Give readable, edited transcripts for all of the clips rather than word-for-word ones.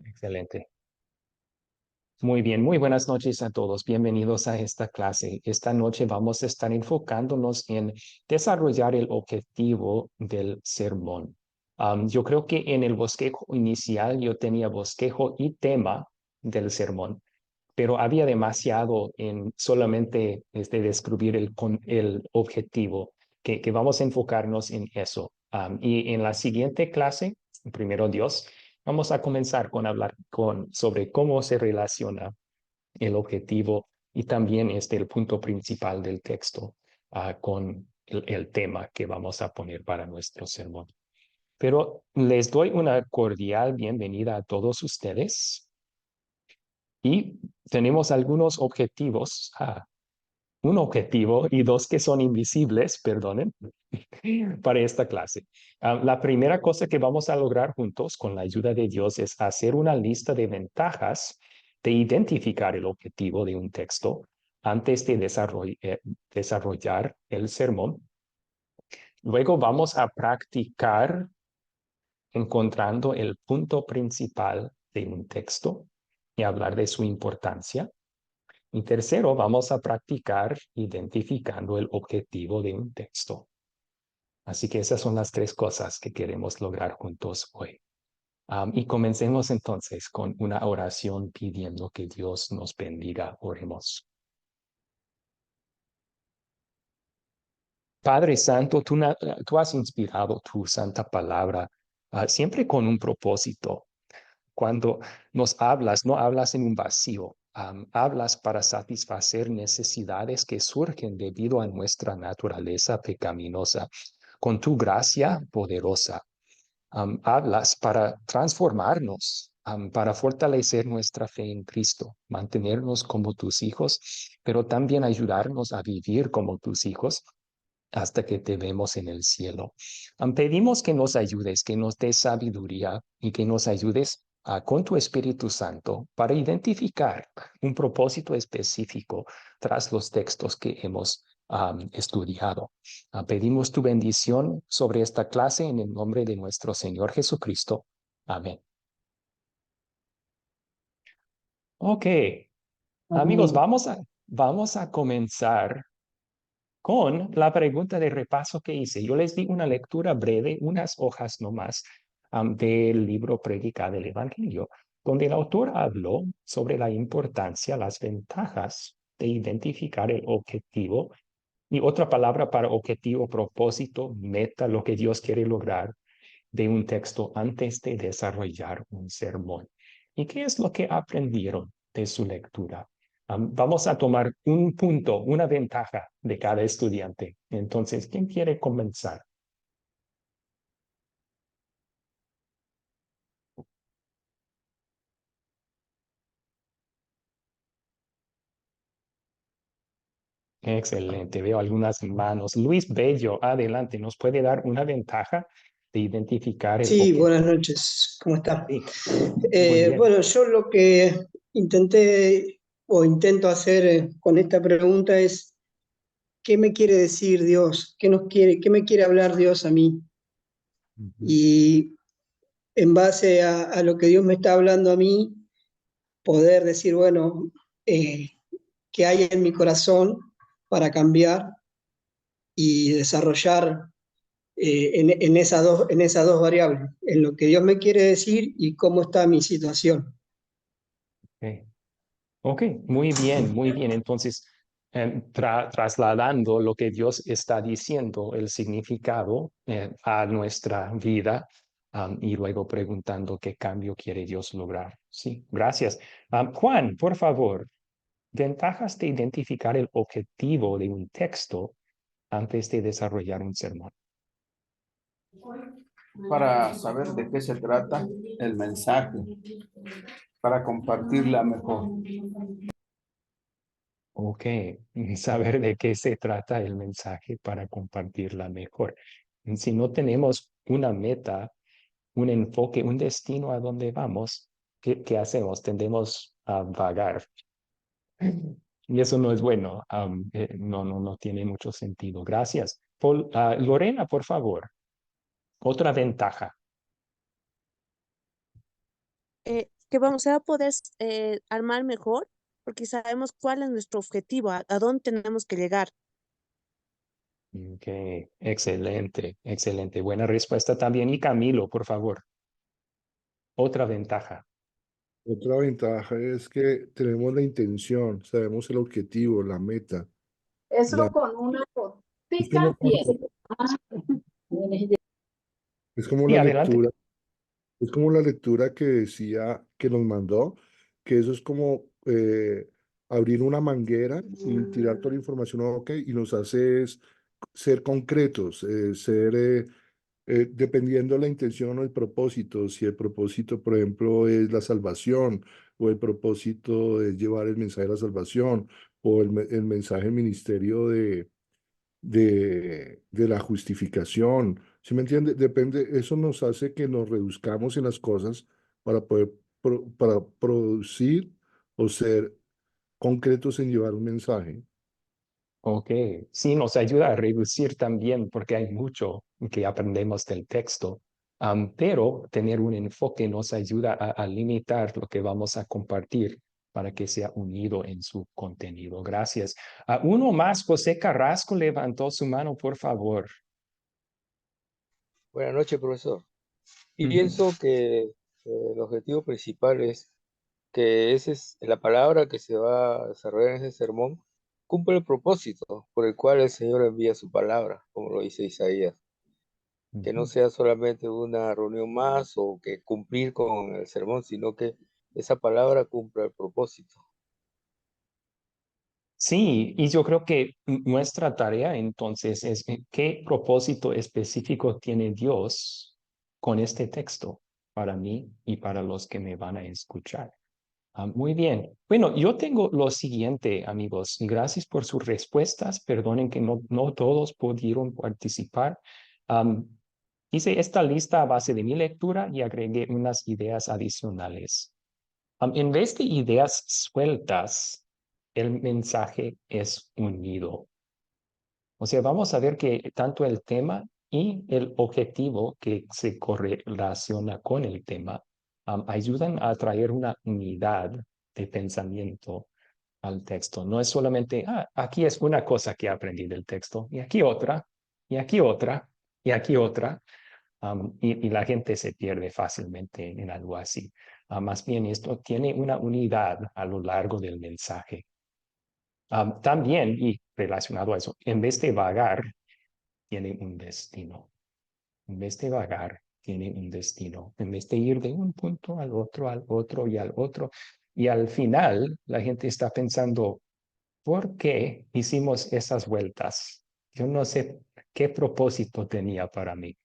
Excelente. Muy bien, muy buenas noches a todos. Bienvenidos a esta clase. Esta noche vamos a estar enfocándonos en desarrollar el objetivo del sermón. Yo creo que en el bosquejo inicial yo tenía bosquejo y tema del sermón, pero había demasiado en solamente describir el objetivo, que vamos a enfocarnos en eso. Y en la siguiente clase, primero Dios, vamos a comenzar con hablar sobre cómo se relaciona el objetivo y también el punto principal del texto con el tema que vamos a poner para nuestro sermón. Pero les doy una cordial bienvenida a todos ustedes y tenemos algunos objetivos, un objetivo y dos que son invisibles, perdonen, para esta clase. La primera cosa que vamos a lograr juntos con la ayuda de Dios es hacer una lista de ventajas de identificar el objetivo de un texto antes de desarrollar el sermón. Luego vamos a practicar encontrando el punto principal de un texto y hablar de su importancia. Y tercero, vamos a practicar identificando el objetivo de un texto. Así que esas son las tres cosas que queremos lograr juntos hoy. Y comencemos entonces con una oración pidiendo que Dios nos bendiga. Oremos. Padre Santo, tú has inspirado tu santa palabra siempre con un propósito. Cuando nos hablas, no hablas en un vacío, hablas para satisfacer necesidades que surgen debido a nuestra naturaleza pecaminosa. Con tu gracia poderosa, hablas para transformarnos, para fortalecer nuestra fe en Cristo, mantenernos como tus hijos, pero también ayudarnos a vivir como tus hijos hasta que te vemos en el cielo. Pedimos que nos ayudes, que nos des sabiduría y que nos ayudes con tu Espíritu Santo para identificar un propósito específico tras los textos que hemos estudiado. Pedimos tu bendición sobre esta clase en el nombre de nuestro Señor Jesucristo. Amén. Ok, amigos, Amén. vamos a comenzar con la pregunta de repaso que hice. Yo les di una lectura breve, unas hojas nomás, del libro Prédica del Evangelio, donde el autor habló sobre la importancia, las ventajas de identificar el objetivo y otra palabra para objetivo, propósito, meta, lo que Dios quiere lograr de un texto antes de desarrollar un sermón. ¿Y qué es lo que aprendieron de su lectura? Vamos a tomar un punto, una ventaja de cada estudiante. Entonces, ¿quién quiere comenzar? Excelente, veo algunas manos. Luis Bello, adelante, ¿nos puede dar una ventaja de identificar el Sí, buenas objetivo? noches, ¿cómo está? Sí, muy bien. Bueno, yo lo que intenté o intento hacer con esta pregunta es, ¿qué me quiere decir Dios? ¿Qué me quiere hablar Dios a mí? Ujú. Y en base a lo que Dios me está hablando a mí, poder decir, bueno, eh, ¿qué hay en mi corazón para cambiar y desarrollar en esas dos variables, en lo que Dios me quiere decir y cómo está mi situación? Ok. Ok, muy bien, muy bien. Entonces, trasladando lo que Dios está diciendo, el significado a nuestra vida, y luego preguntando qué cambio quiere Dios lograr. Sí, gracias. Juan, por favor, ventajas de identificar el objetivo de un texto antes de desarrollar un sermón. Para saber de qué se trata el mensaje, para compartirla mejor. Ok, saber de qué se trata el mensaje para compartirla mejor. Si no tenemos una meta, un enfoque, un destino a donde vamos, ¿qué hacemos? Tendemos a vagar. Y eso no es bueno. No tiene mucho sentido. Gracias. Lorena, por favor, otra ventaja. se va a poder armar mejor porque sabemos cuál es nuestro objetivo, a dónde tenemos que llegar. Ok, excelente, excelente. Buena respuesta también. Y Camilo, por favor, otra ventaja. Otra ventaja es que tenemos la intención, sabemos el objetivo, la meta. Eso La, con una es gotica como, bien. es como Sí, la adelante. lectura, es como la lectura que decía, que nos mandó, que eso es como abrir una manguera y tirar toda la información, ok, y nos hace ser concretos, dependiendo de la intención o el propósito, si el propósito, por ejemplo, es la salvación, o el propósito es llevar el mensaje de la salvación, o el mensaje del ministerio de la justificación. ¿Sí me entiende? Depende, eso nos hace que nos reduzcamos en las cosas para poder para producir o ser concretos en llevar un mensaje. Ok, sí, nos ayuda a reducir también porque hay mucho que aprendemos del texto. Pero tener un enfoque nos ayuda a limitar lo que vamos a compartir para que sea unido en su contenido. Gracias. Uno más, José Carrasco levantó su mano, por favor. Buenas noches, profesor. Ujú. Pienso que el objetivo principal es que esa es la palabra que se va a desarrollar en ese sermón, cumple el propósito por el cual el Señor envía su palabra, como lo dice Isaías. Que no Ujú. sea solamente una reunión más o que cumplir con el sermón, sino que esa palabra cumpla el propósito. Sí, y yo creo que nuestra tarea entonces es qué propósito específico tiene Dios con este texto para mí y para los que me van a escuchar. Muy bien. Bueno, yo tengo lo siguiente, amigos. Gracias por sus respuestas. Perdonen que no todos pudieron participar. Am, Hice esta lista a base de mi lectura y agregué unas ideas adicionales. En vez de ideas sueltas, el mensaje es unido. O sea, vamos a ver que tanto el tema y el objetivo que se correlaciona con el tema ayudan a traer una unidad de pensamiento al texto. No es solamente, aquí es una cosa que aprendí del texto, y aquí otra, y aquí otra, y aquí otra, y la gente se pierde fácilmente en algo así. Más bien, esto tiene una unidad a lo largo del mensaje. También, y relacionado a eso, en vez de vagar, tiene un destino. En vez de vagar, tiene un destino. En vez de ir de un punto al otro y al otro. Y al final, la gente está pensando, ¿por qué hicimos esas vueltas? Yo no sé qué propósito tenía para mí.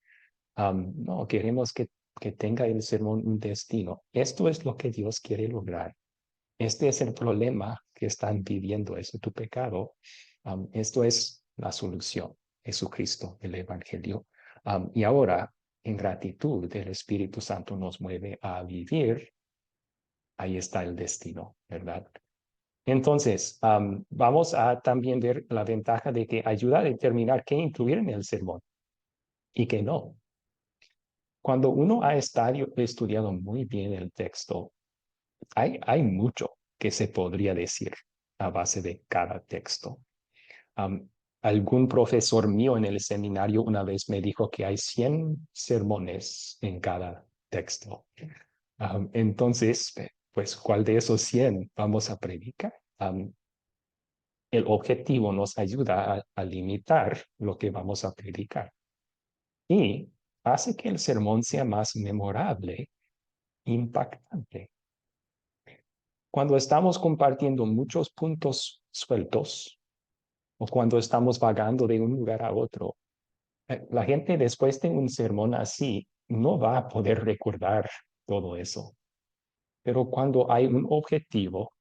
No, queremos que tenga el sermón un destino. Esto es lo que Dios quiere lograr. Este es el problema que están viviendo, es tu pecado. Esto es la solución, Jesucristo, el Evangelio. Y ahora, en gratitud, el Espíritu Santo nos mueve a vivir. Ahí está el destino, ¿verdad? Entonces, vamos a también ver la ventaja de que ayuda a determinar qué incluir en el sermón y qué no. Cuando uno ha estudiado muy bien el texto, hay mucho que se podría decir a base de cada texto. Am, Algún profesor mío en el seminario una vez me dijo que hay 100 sermones en cada texto. Entonces, pues, ¿cuál de esos 100 vamos a predicar? El objetivo nos ayuda a limitar lo que vamos a predicar y hace que el sermón sea más memorable, impactante. Cuando estamos compartiendo muchos puntos sueltos o cuando estamos vagando de un lugar a otro, la gente después de un sermón así no va a poder recordar todo eso. Pero cuando hay un objetivo,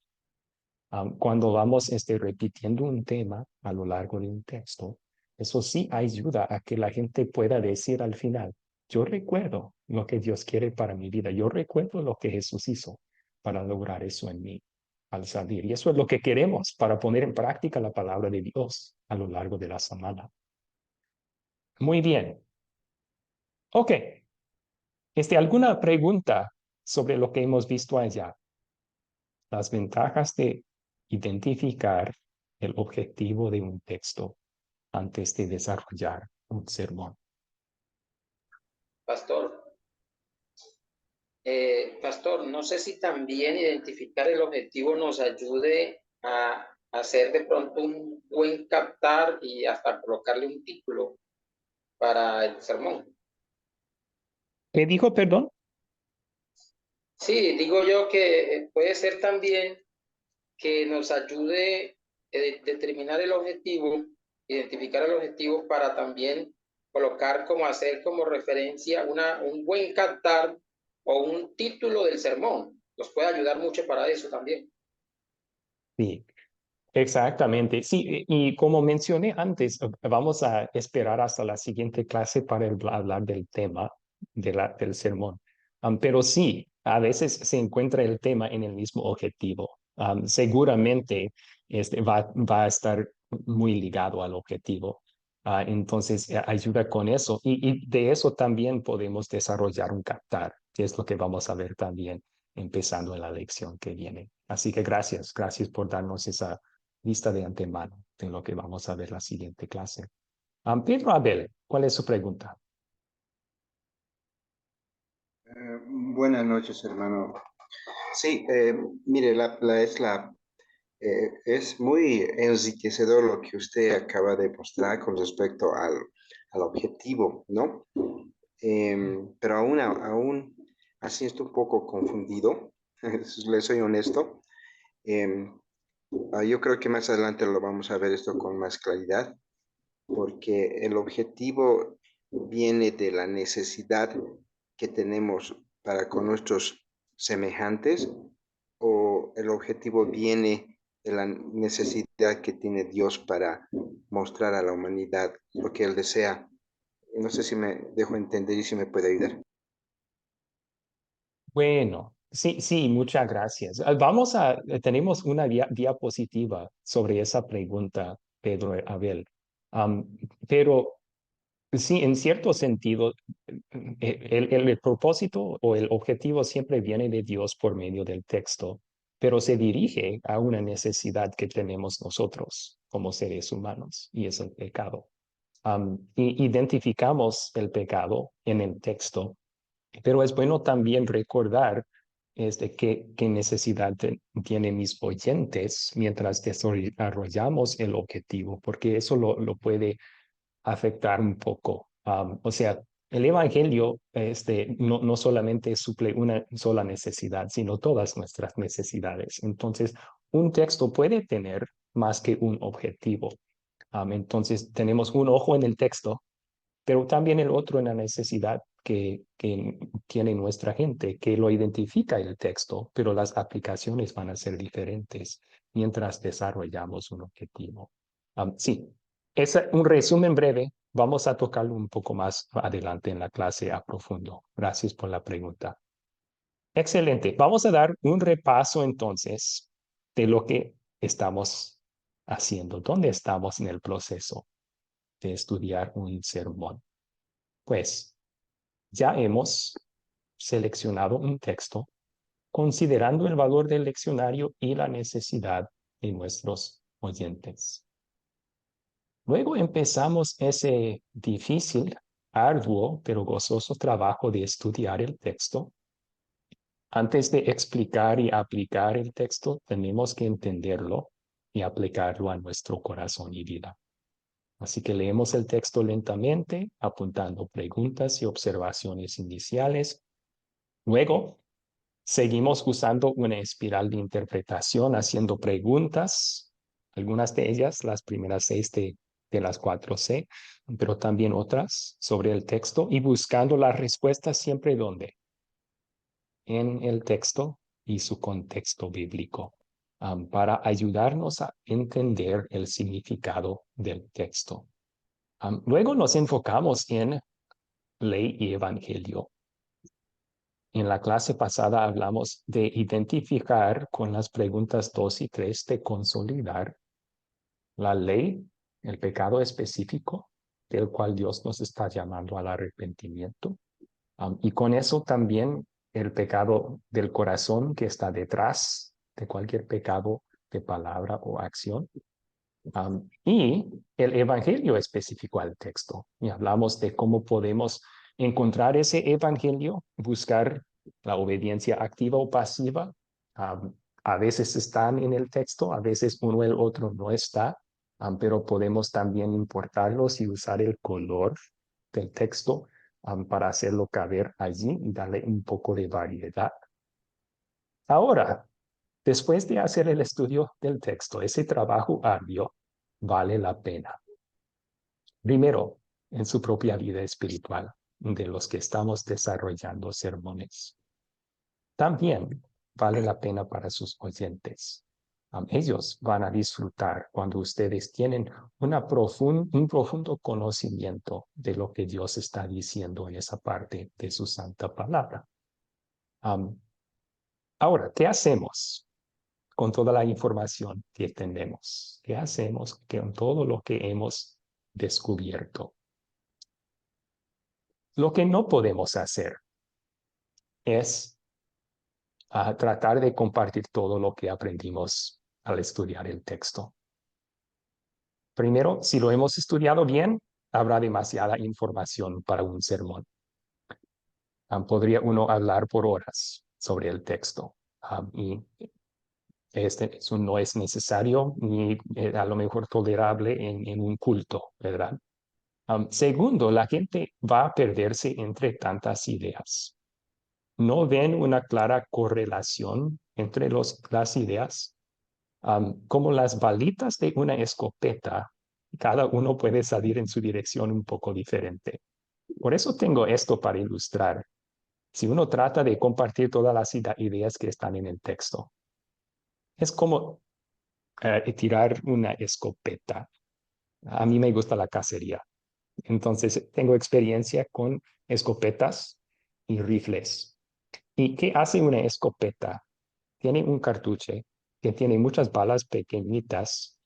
cuando vamos repitiendo un tema a lo largo de un texto, eso sí ayuda a que la gente pueda decir al final, yo recuerdo lo que Dios quiere para mi vida, yo recuerdo lo que Jesús hizo para lograr eso en mí al salir. Y eso es lo que queremos para poner en práctica la palabra de Dios a lo largo de la semana. Muy bien. Ok. ¿Alguna pregunta sobre lo que hemos visto allá. Las ventajas de identificar el objetivo de un texto antes de desarrollar un sermón. Pastor, Pastor, no sé si también identificar el objetivo nos ayude a hacer de pronto un buen captar y hasta colocarle un título para el sermón. ¿Qué dijo, perdón? Sí, digo yo que puede ser también que nos ayude a determinar el objetivo, identificar el objetivo para también colocar como hacer como referencia un buen captar o un título del sermón. Nos puede ayudar mucho para eso también. Sí, exactamente. Sí, y como mencioné antes, vamos a esperar hasta la siguiente clase para hablar del tema del sermón. Pero sí, a veces se encuentra el tema en el mismo objetivo. Seguramente va a estar muy ligado al objetivo. Entonces, ayuda con eso. Y de eso también podemos desarrollar un captar, que es lo que vamos a ver también empezando en la lección que viene. Así que gracias por darnos esa lista de antemano de lo que vamos a ver la siguiente clase. Pedro Abel, ¿cuál es su pregunta? Buenas noches, hermano. Sí, mire, es muy enriquecedor lo que usted acaba de mostrar con respecto al objetivo, ¿no? Pero aún así estoy un poco confundido, le soy honesto. Yo creo que más adelante lo vamos a ver esto con más claridad, porque el objetivo viene de la necesidad que tenemos para con nuestros semejantes, o el objetivo viene de la necesidad que tiene Dios para mostrar a la humanidad lo que Él desea. No sé si me dejo entender y si me puede ayudar. Bueno, sí, muchas gracias. Tenemos una diapositiva sobre esa pregunta, Pedro Abel. Pero sí, en cierto sentido, el propósito o el objetivo siempre viene de Dios por medio del texto, pero se dirige a una necesidad que tenemos nosotros como seres humanos, y es el pecado. Identificamos el pecado en el texto, pero es bueno también recordar qué necesidad tienen mis oyentes mientras desarrollamos el objetivo, porque eso lo puede afectar un poco. O sea, el Evangelio no solamente suple una sola necesidad, sino todas nuestras necesidades. Entonces, un texto puede tener más que un objetivo. Entonces, tenemos un ojo en el texto, pero también el otro en la necesidad que tiene nuestra gente, que lo identifica el texto, pero las aplicaciones van a ser diferentes mientras desarrollamos un objetivo. Sí, es un resumen breve. Vamos a tocarlo un poco más adelante en la clase a profundo. Gracias por la pregunta. Excelente. Vamos a dar un repaso entonces de lo que estamos haciendo, dónde estamos en el proceso de estudiar un sermón. Pues ya hemos seleccionado un texto considerando el valor del leccionario y la necesidad de nuestros oyentes. Luego empezamos ese difícil, arduo, pero gozoso trabajo de estudiar el texto. Antes de explicar y aplicar el texto, tenemos que entenderlo y aplicarlo a nuestro corazón y vida. Así que leemos el texto lentamente, apuntando preguntas y observaciones iniciales. Luego, seguimos usando una espiral de interpretación, haciendo preguntas, algunas de ellas, las primeras 6 de las 4C, pero también otras sobre el texto y buscando las respuestas siempre donde, en el texto y su contexto bíblico, para ayudarnos a entender el significado del texto. Luego nos enfocamos en ley y evangelio. En la clase pasada hablamos de identificar con las preguntas 2 y 3 de consolidar la ley, el pecado específico del cual Dios nos está llamando al arrepentimiento. Y con eso también el pecado del corazón que está detrás de cualquier pecado de palabra o acción. Y el evangelio especificó al texto. Y hablamos de cómo podemos encontrar ese evangelio, buscar la obediencia activa o pasiva. A veces están en el texto, a veces uno o el otro no está, pero podemos también importarlos y usar el color del texto para hacerlo caber allí y darle un poco de variedad. Ahora, después de hacer el estudio del texto, ese trabajo arduo vale la pena. Primero, en su propia vida espiritual, de los que estamos desarrollando sermones. También vale la pena para sus oyentes. Ellos van a disfrutar cuando ustedes tienen un profundo conocimiento de lo que Dios está diciendo en esa parte de su santa palabra. Ahora, ¿qué hacemos con toda la información que tenemos? ¿Qué hacemos con todo lo que hemos descubierto? Lo que no podemos hacer es tratar de compartir todo lo que aprendimos al estudiar el texto. Primero, si lo hemos estudiado bien, habrá demasiada información para un sermón. Podría uno hablar por horas sobre el texto y eso no es necesario ni a lo mejor tolerable en un culto, ¿verdad? Segundo, la gente va a perderse entre tantas ideas. No ven una clara correlación entre las ideas. Como las balitas de una escopeta, cada uno puede salir en su dirección un poco diferente. Por eso tengo esto para ilustrar. Si uno trata de compartir todas las ideas que están en el texto, es como tirar una escopeta. A mí me gusta la cacería. Entonces, tengo experiencia con escopetas y rifles. ¿Y qué hace una escopeta? Tiene un cartucho que tiene muchas balas pequeñitas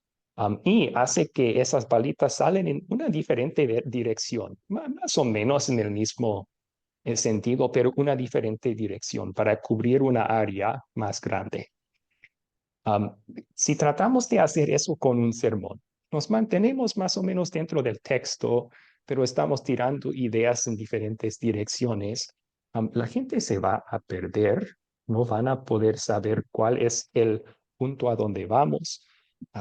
y hace que esas balitas salen en una diferente dirección, más o menos en el mismo sentido, pero una diferente dirección para cubrir una área más grande. Si tratamos de hacer eso con un sermón, nos mantenemos más o menos dentro del texto, pero estamos tirando ideas en diferentes direcciones. La gente se va a perder, no van a poder saber cuál es el punto a donde vamos,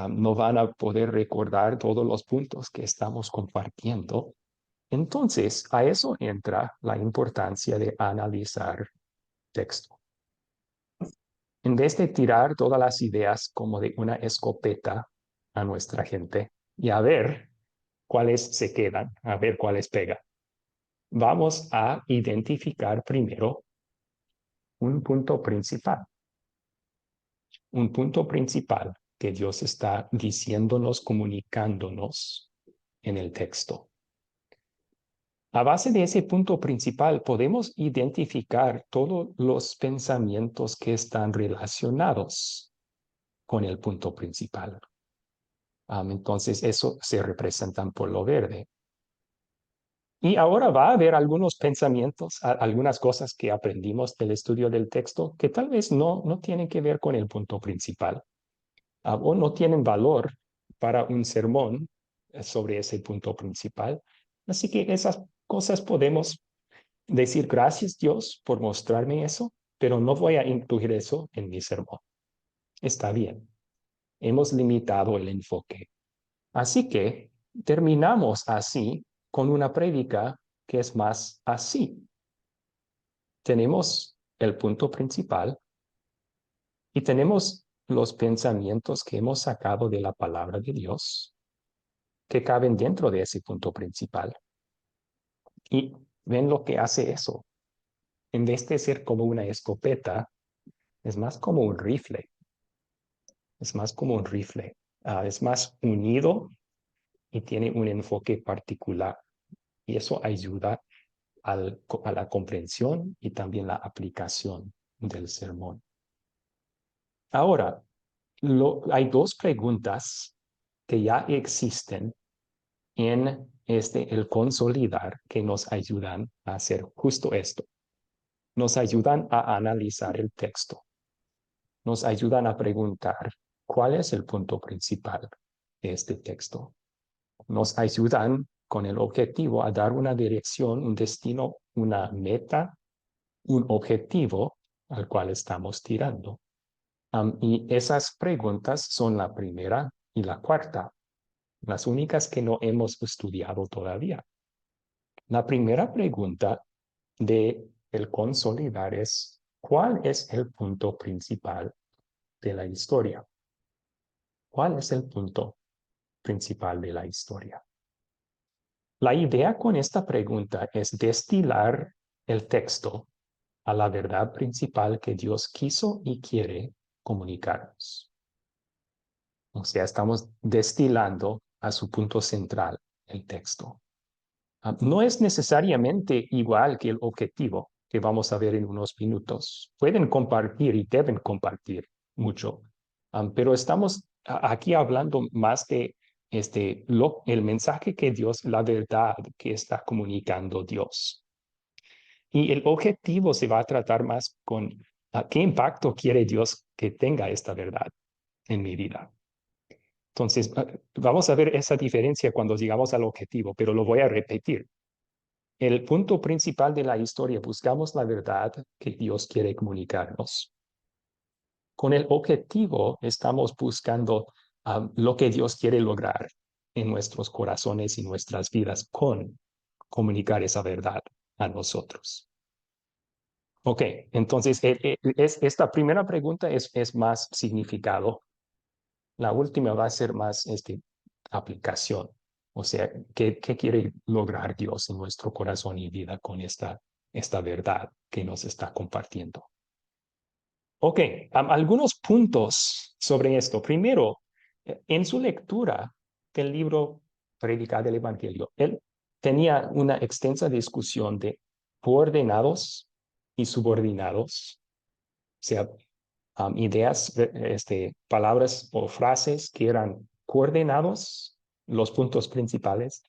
no van a poder recordar todos los puntos que estamos compartiendo. Entonces, a eso entra la importancia de analizar texto. En vez de tirar todas las ideas como de una escopeta a nuestra gente y a ver cuáles se quedan, a ver cuáles pegan, vamos a identificar primero un punto principal. Un punto principal que Dios está diciéndonos, comunicándonos en el texto. A base de ese punto principal podemos identificar todos los pensamientos que están relacionados con el punto principal. Entonces, eso se representan por lo verde. Y ahora va a haber algunos pensamientos, algunas cosas que aprendimos del estudio del texto que tal vez no tienen que ver con el punto principal o no tienen valor para un sermón sobre ese punto principal. Así que esas cosas podemos decir gracias Dios por mostrarme eso, pero no voy a incluir eso en mi sermón. Está bien. Hemos limitado el enfoque. Así que terminamos así con una prédica que es más así. Tenemos el punto principal y tenemos los pensamientos que hemos sacado de la palabra de Dios que caben dentro de ese punto principal. Y ven lo que hace eso. En vez de ser como una escopeta, es más como un rifle. Es más como un rifle. Es más unido y tiene un enfoque particular. Y eso ayuda a la comprensión y también la aplicación del sermón. Ahora, hay dos preguntas que ya existen en el consolidar que nos ayudan a hacer justo esto. nos ayudan a analizar el texto. Nos ayudan a preguntar cuál es el punto principal de este texto. Nos ayudan con el objetivo a dar una dirección, un destino, una meta, un objetivo al cual estamos tirando. Y esas preguntas son la primera y la cuarta, las únicas que no hemos estudiado todavía. La primera pregunta de el consolidar es, ¿cuál es el punto principal de la historia? ¿Cuál es el punto principal de la historia? La idea con esta pregunta es destilar el texto a la verdad principal que Dios quiso y quiere comunicarnos. O sea, estamos destilando a su punto central el texto. No es necesariamente igual que el objetivo que vamos a ver en unos minutos. Pueden compartir y deben compartir mucho, pero estamos aquí hablando más de el mensaje que Dios, la verdad que está comunicando Dios. Y el objetivo se va a tratar más con qué impacto quiere Dios que tenga esta verdad en mi vida. Entonces, vamos a ver esa diferencia cuando llegamos al objetivo, pero lo voy a repetir. El punto principal de la historia, buscamos la verdad que Dios quiere comunicarnos. Con el objetivo estamos buscando lo que Dios quiere lograr en nuestros corazones y nuestras vidas con comunicar esa verdad a nosotros. Ok, entonces esta primera pregunta es más significado. La última va a ser más aplicación. O sea, ¿qué quiere lograr Dios en nuestro corazón y vida con esta verdad que nos está compartiendo? Ok, algunos puntos sobre esto. Primero, en su lectura del libro Predicar del Evangelio, él tenía una extensa discusión de coordenados y subordinados, o sea, ideas, palabras o frases que eran coordenados, los puntos principales,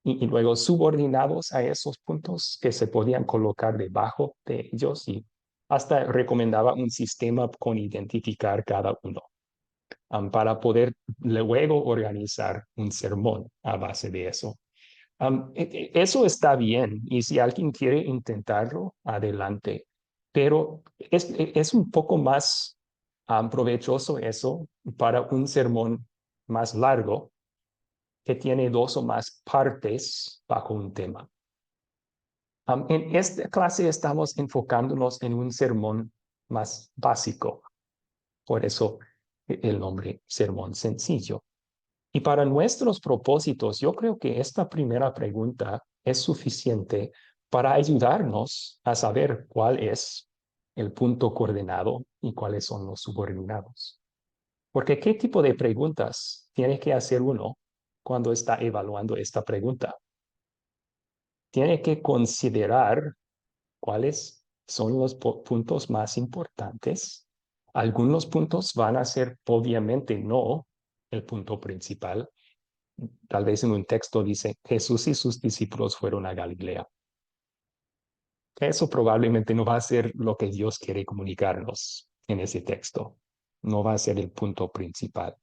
y luego subordinados a esos puntos que se podían colocar debajo de ellos, y hasta recomendaba un sistema con identificar cada uno para poder luego organizar un sermón a base de eso. Eso está bien, y si alguien quiere intentarlo, adelante. Pero es un poco más provechoso eso para un sermón más largo que tiene dos o más partes bajo un tema. En esta clase estamos enfocándonos en un sermón más básico, por eso el nombre sermón sencillo. Y para nuestros propósitos, yo creo que esta primera pregunta es suficiente para ayudarnos a saber cuál es el punto coordenado y cuáles son los subordinados. Porque ¿qué tipo de preguntas tiene que hacer uno cuando está evaluando esta pregunta? Tiene que considerar cuáles son los puntos más importantes. Algunos puntos van a ser obviamente no el punto principal. Tal vez en un texto dice, Jesús y sus discípulos fueron a Galilea. Eso probablemente no va a ser lo que Dios quiere comunicarnos en ese texto. No va a ser el punto principal.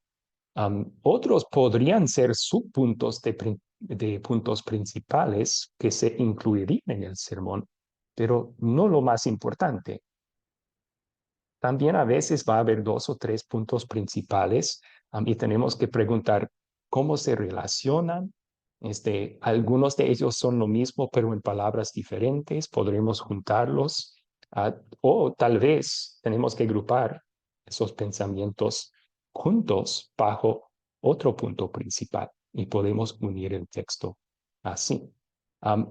Otros podrían ser subpuntos de puntos principales que se incluirían en el sermón, pero no lo más importante. También a veces va a haber dos o tres puntos principales y tenemos que preguntar cómo se relacionan. Algunos de ellos son lo mismo, pero en palabras diferentes. Podremos juntarlos. O tal vez tenemos que agrupar esos pensamientos juntos bajo otro punto principal y podemos unir el texto así.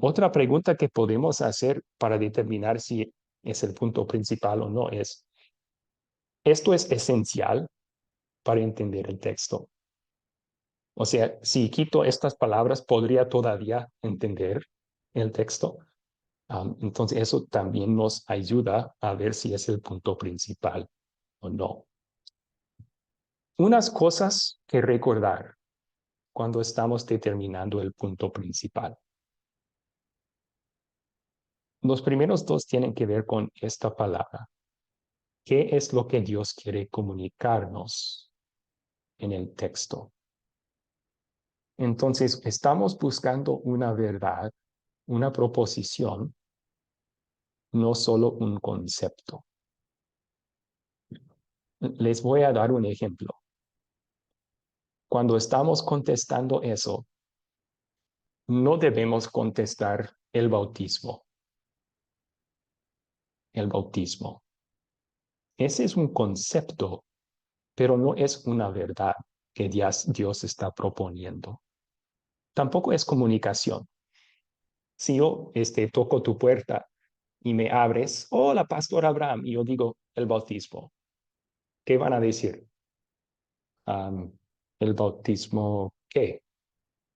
Otra pregunta que podemos hacer para determinar si es el punto principal o no es, ¿esto es esencial para entender el texto? O sea, si quito estas palabras, ¿podría todavía entender el texto? Entonces, eso también nos ayuda a ver si es el punto principal o no. Unas cosas que recordar cuando estamos determinando el punto principal. Los primeros dos tienen que ver con esta palabra. ¿Qué es lo que Dios quiere comunicarnos en el texto? Entonces, estamos buscando una verdad, una proposición, no solo un concepto. Les voy a dar un ejemplo. Cuando estamos contestando eso, no debemos contestar el bautismo. El bautismo. Ese es un concepto, pero no es una verdad que Dios está proponiendo. Tampoco es comunicación. Si yo toco tu puerta y me abres, hola, Pastor Abraham, y yo digo el bautismo, ¿qué van a decir? ¿El bautismo qué?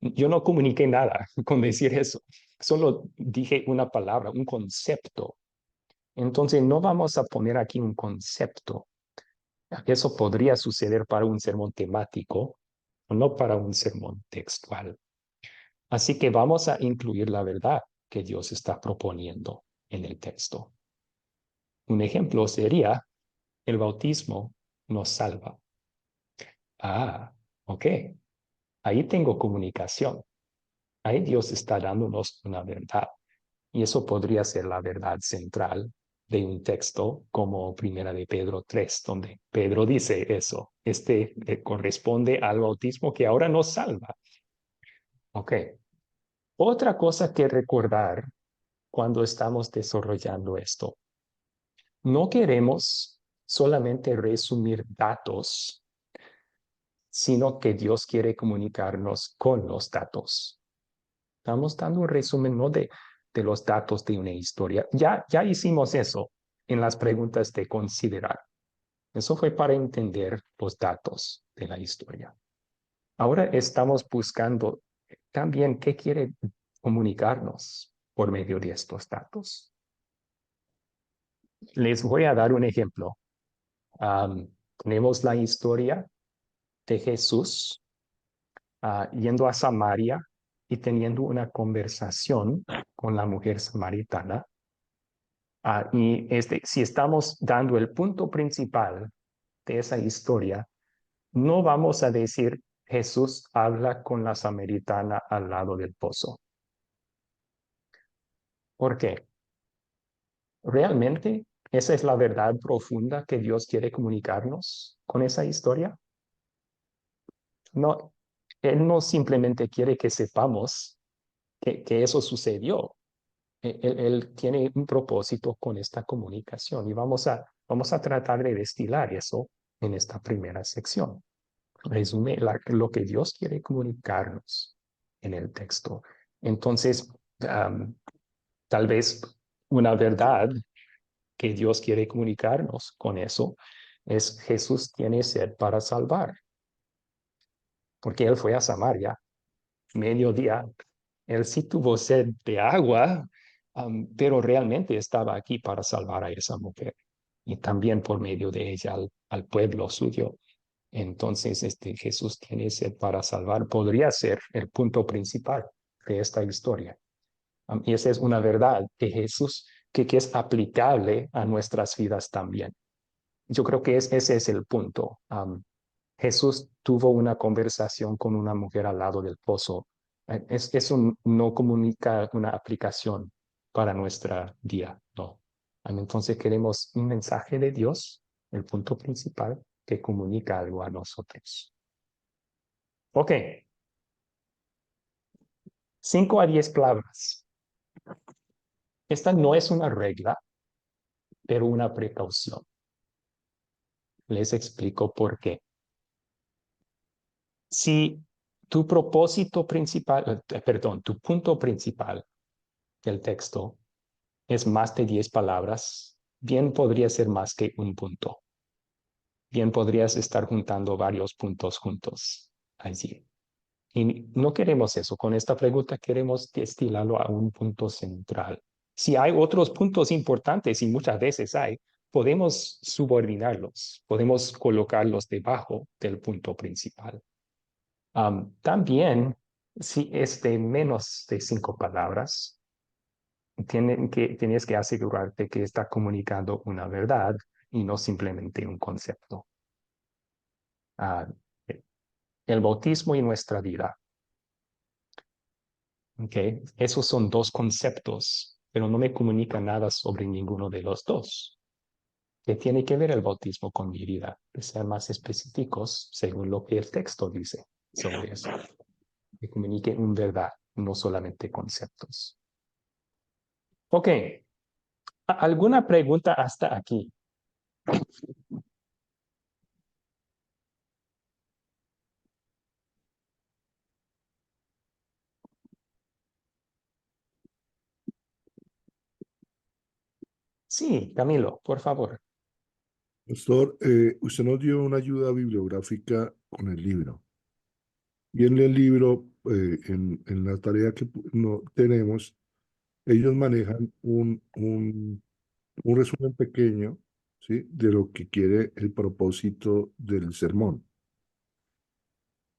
Yo no comuniqué nada con decir eso. Solo dije una palabra, un concepto. Entonces, no vamos a poner aquí un concepto. Eso podría suceder para un sermón temático, no para un sermón textual. Así que vamos a incluir la verdad que Dios está proponiendo en el texto. Un ejemplo sería, el bautismo nos salva. Ah, ok. Ahí tengo comunicación. Ahí Dios está dándonos una verdad. Y eso podría ser la verdad central de un texto como Primera de Pedro 3, donde Pedro dice eso. Corresponde al bautismo que ahora nos salva. Ok. Otra cosa que recordar cuando estamos desarrollando esto. No queremos solamente resumir datos, sino que Dios quiere comunicarnos con los datos. Estamos dando un resumen no de los datos de una historia. Ya hicimos eso en las preguntas de considerar. Eso fue para entender los datos de la historia. Ahora estamos buscando también qué quiere comunicarnos por medio de estos datos. Les voy a dar un ejemplo. Tenemos la historia de Jesús yendo a Samaria y teniendo una conversación con la mujer samaritana. Y si estamos dando el punto principal de esa historia, no vamos a decir Jesús habla con la samaritana al lado del pozo. ¿Por qué? ¿Realmente esa es la verdad profunda que Dios quiere comunicarnos con esa historia? No, Él no simplemente quiere que sepamos que eso sucedió. Él tiene un propósito con esta comunicación y vamos a tratar de destilar eso en esta primera sección. Resume lo que Dios quiere comunicarnos en el texto. Entonces, tal vez una verdad que Dios quiere comunicarnos con eso es Jesús tiene sed para salvar, porque Él fue a Samaria, mediodía, Él sí tuvo sed de agua, pero realmente estaba aquí para salvar a esa mujer y también por medio de ella al pueblo suyo. Entonces, Jesús tiene sed para salvar, podría ser el punto principal de esta historia. Y esa es una verdad de Jesús que es aplicable a nuestras vidas también. Yo creo que ese es el punto. Jesús tuvo una conversación con una mujer al lado del pozo. Eso no comunica una aplicación para nuestra día, no. Entonces queremos un mensaje de Dios, el punto principal, que comunica algo a nosotros. Ok. 5 a 10 palabras. Esta no es una regla, pero una precaución. Les explico por qué. Si tu propósito principal, tu punto principal del texto es más de 10 palabras, bien podría ser más que un punto. Bien podrías estar juntando varios puntos juntos allí. Y no queremos eso. Con esta pregunta queremos destilarlo a un punto central. Si hay otros puntos importantes, y muchas veces hay, podemos subordinarlos, podemos colocarlos debajo del punto principal. También, si es de menos de 5 palabras, tienes que asegurarte que está comunicando una verdad y no simplemente un concepto. El bautismo y nuestra vida. Okay. Esos son dos conceptos, pero no me comunica nada sobre ninguno de los dos. ¿Qué tiene que ver el bautismo con mi vida? Que sean más específicos según lo que el texto dice sobre eso. Que comunique una verdad, no solamente conceptos. Ok. ¿Alguna pregunta hasta aquí? Sí, Camilo, por favor. Pastor, usted nos dio una ayuda bibliográfica con el libro. Y en el libro, en la tarea que no tenemos, ellos manejan un resumen pequeño, ¿sí? De lo que quiere el propósito del sermón.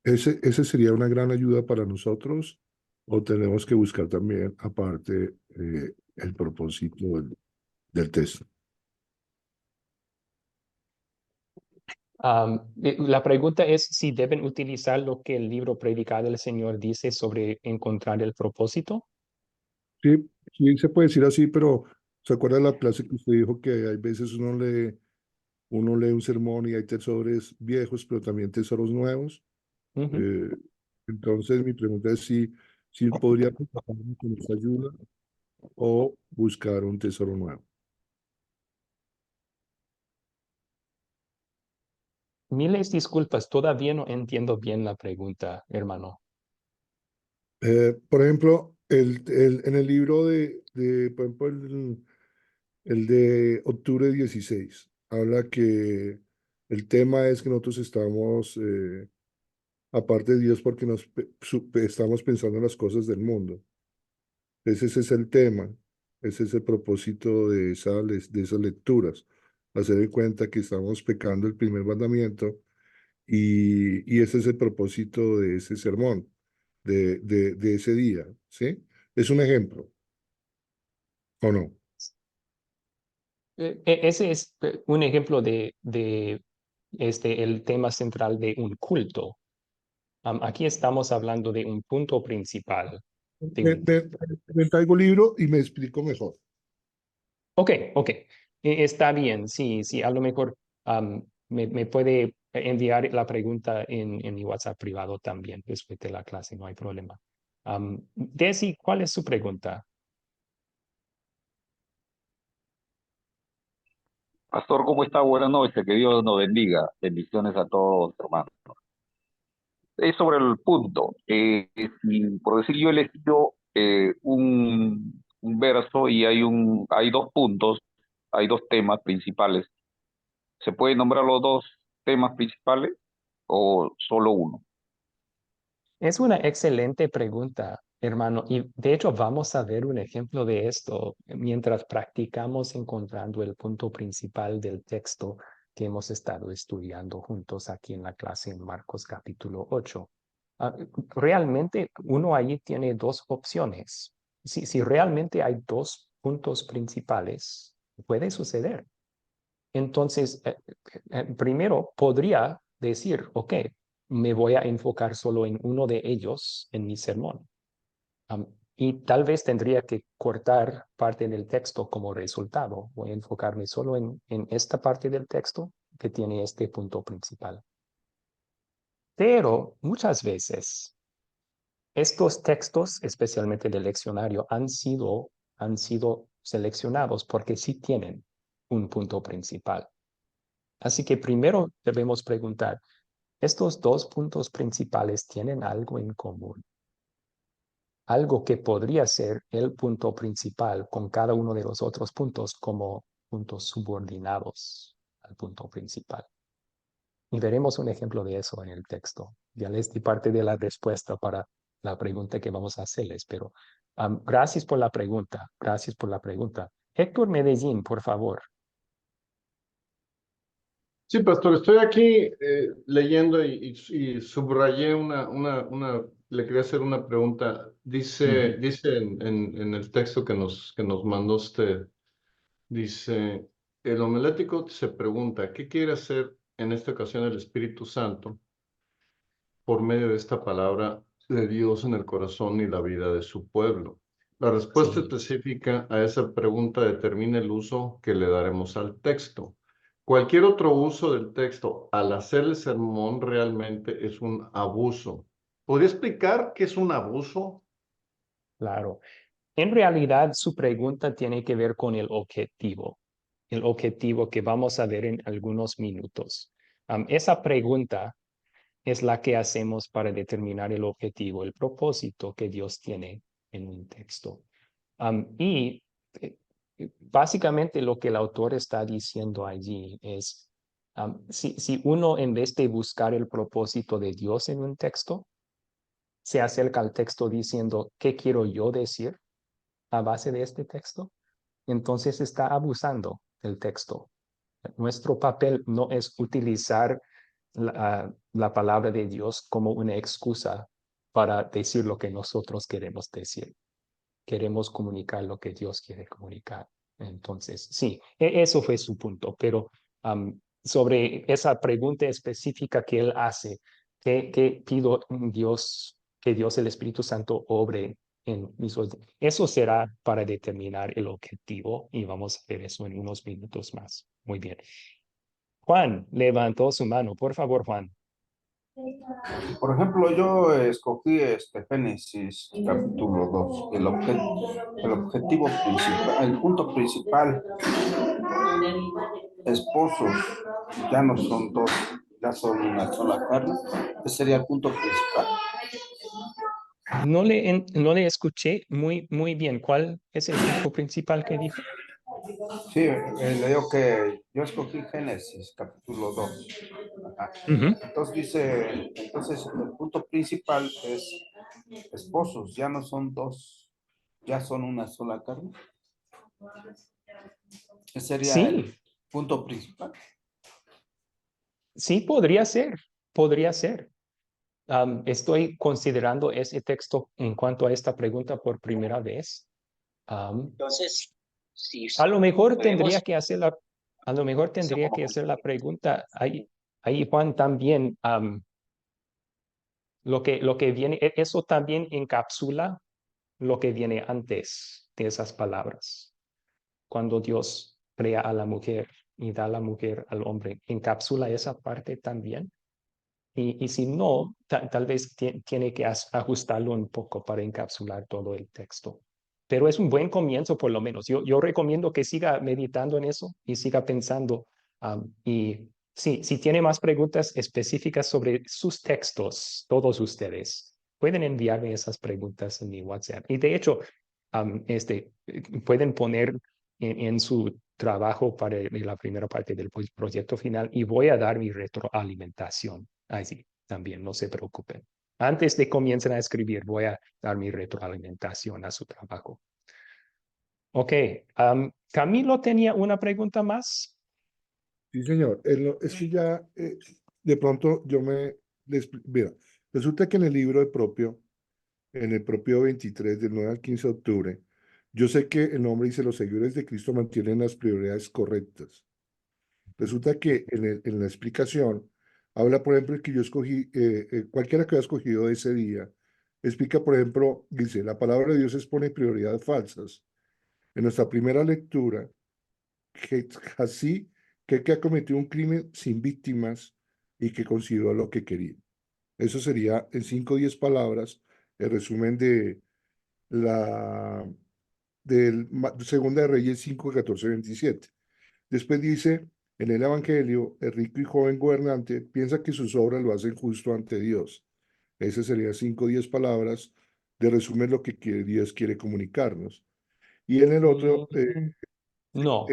¿Ese sería una gran ayuda para nosotros o tenemos que buscar también, aparte, el propósito del texto? La pregunta es si deben utilizar lo que el libro Predicado del Señor dice sobre encontrar el propósito. Sí, sí se puede decir así, pero ¿se acuerda de la clase que usted dijo que hay veces uno lee un sermón y hay tesoros viejos, pero también tesoros nuevos? Ujú. Entonces, mi pregunta es si podría prepararme con esta ayuda o buscar un tesoro nuevo. Miles disculpas, todavía no entiendo bien la pregunta, hermano. Por ejemplo, en el libro por ejemplo, el de octubre 16, habla que el tema es que nosotros estamos, aparte de Dios, porque estamos pensando en las cosas del mundo. Ese es el tema, ese es el propósito de esas lecturas, hacer en cuenta que estamos pecando el primer mandamiento y ese es el propósito de ese sermón, de ese día, ¿sí? Es un ejemplo, ¿o no? Ese es un ejemplo de el tema central de un culto. Aquí estamos hablando de un punto principal. Me, me, me traigo libro y me explico mejor. Ok, ok. Está bien, sí, sí. A lo mejor me puede enviar la pregunta en mi WhatsApp privado también después de la clase, no hay problema. Desi, ¿cuál es su pregunta? Pastor, ¿cómo está? Buenas noches, que Dios nos bendiga. Bendiciones a todos, hermanos. Es sobre el punto. Por decir, yo he elegido un verso y hay dos puntos, hay dos temas principales. ¿Se puede nombrar los dos temas principales o solo uno? Es una excelente pregunta, hermano, y de hecho vamos a ver un ejemplo de esto mientras practicamos encontrando el punto principal del texto que hemos estado estudiando juntos aquí en la clase en Marcos capítulo 8. Realmente uno ahí tiene dos opciones. Si realmente hay dos puntos principales, puede suceder. Entonces, primero podría decir, ok, me voy a enfocar solo en uno de ellos en mi sermón. Y tal vez tendría que cortar parte del texto como resultado. Voy a enfocarme solo en esta parte del texto que tiene este punto principal. Pero muchas veces estos textos, especialmente del leccionario, han sido seleccionados porque sí tienen un punto principal. Así que primero debemos preguntar, ¿estos dos puntos principales tienen algo en común? Algo que podría ser el punto principal con cada uno de los otros puntos como puntos subordinados al punto principal. Y veremos un ejemplo de eso en el texto. Ya les di parte de la respuesta para la pregunta que vamos a hacerles, pero gracias por la pregunta. Gracias por la pregunta. Héctor Medellín, por favor. Sí, pastor, estoy aquí leyendo y subrayé una le quería hacer una pregunta. Dice, dice en el texto que nos mandó usted, dice, el homilético se pregunta, ¿qué quiere hacer en esta ocasión el Espíritu Santo por medio de esta palabra de Dios en el corazón y la vida de su pueblo? La respuesta Sí. específica a esa pregunta determina el uso que le daremos al texto. Cualquier otro uso del texto al hacer el sermón realmente es un abuso. ¿Podría explicar qué es un abuso? Claro. En realidad, su pregunta tiene que ver con el objetivo que vamos a ver en algunos minutos. Esa pregunta es la que hacemos para determinar el objetivo, el propósito que Dios tiene en un texto. Y eh, básicamente lo que el autor está diciendo allí es, si uno en vez de buscar el propósito de Dios en un texto, se acerca al texto diciendo, ¿qué quiero yo decir a base de este texto? Entonces está abusando del texto. Nuestro papel no es utilizar la palabra de Dios como una excusa para decir lo que nosotros queremos decir. Queremos comunicar lo que Dios quiere comunicar. Entonces, sí, eso fue su punto, pero sobre esa pregunta específica que él hace, ¿qué pido Dios, que Dios el Espíritu Santo obre en mis eso será para determinar el objetivo y vamos a ver eso en unos minutos más. Muy bien. Juan levantó su mano. Por favor, Juan. Por ejemplo, yo escogí Génesis capítulo 2, el objetivo principal, el punto principal, esposos ya no son dos, ya son una sola carne. Ese sería el punto principal. No le escuché muy bien. ¿Cuál es el punto principal que dijo? Sí, le digo que yo escogí Génesis capítulo 2. Ajá. Entonces dice, entonces el punto principal es esposos, ya no son dos, ya son una sola carne. Ese sería el Sí, punto principal. sí, podría ser. Podría ser. Estoy considerando ese texto en cuanto a esta pregunta por primera vez. Entonces, si A lo mejor podemos, a lo mejor tendría que hacer la pregunta. Ahí Juan también, lo que viene, eso también encapsula lo que viene antes de esas palabras. Cuando Dios crea a la mujer y da a la mujer al hombre, encapsula esa parte también. Y si no, tal vez tiene que ajustarlo un poco para encapsular todo el texto. Pero es un buen comienzo, por lo menos. Yo recomiendo que siga meditando en eso y siga pensando. Y sí, si tiene más preguntas específicas sobre sus textos, todos ustedes pueden enviarme esas preguntas en mi WhatsApp. Y de hecho, pueden poner en su trabajo para la primera parte del proyecto final y voy a dar mi retroalimentación. Así también, no se preocupen. Antes de comiencen a escribir, voy a dar mi retroalimentación a su trabajo. Ok, Camilo tenía una pregunta más. Sí, señor. Es que ya de pronto mira, resulta que en el libro en el propio 23 del 9 al 15 de octubre, yo sé que el nombre dice los seguidores de Cristo mantienen las prioridades correctas. Resulta que en la explicación habla, por ejemplo, que yo escogí, cualquiera que haya escogido ese día, explica, por ejemplo, dice, la palabra de Dios expone prioridades falsas. En nuestra primera lectura, así que ha cometido un crimen sin víctimas y que consiguió lo que quería. Eso sería en 5 o 10 palabras el resumen de la Segunda de Reyes 5, 14, 27. Después dice, en el Evangelio, el rico y joven gobernante piensa que sus obras lo hacen justo ante Dios. Ese sería 5 o 10 palabras de resumen lo que Dios quiere comunicarnos. Y en el otro, No,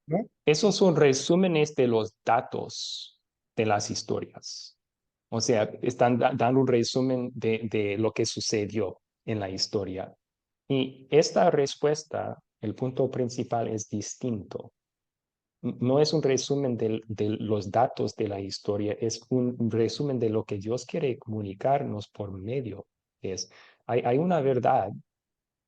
¿no? esos son resúmenes de los datos de las historias. O sea, están dando un resumen de lo que sucedió en la historia. Y esta respuesta, el punto principal es distinto. No es un resumen de los datos de la historia, es un resumen de lo que Dios quiere comunicarnos por medio Hay una verdad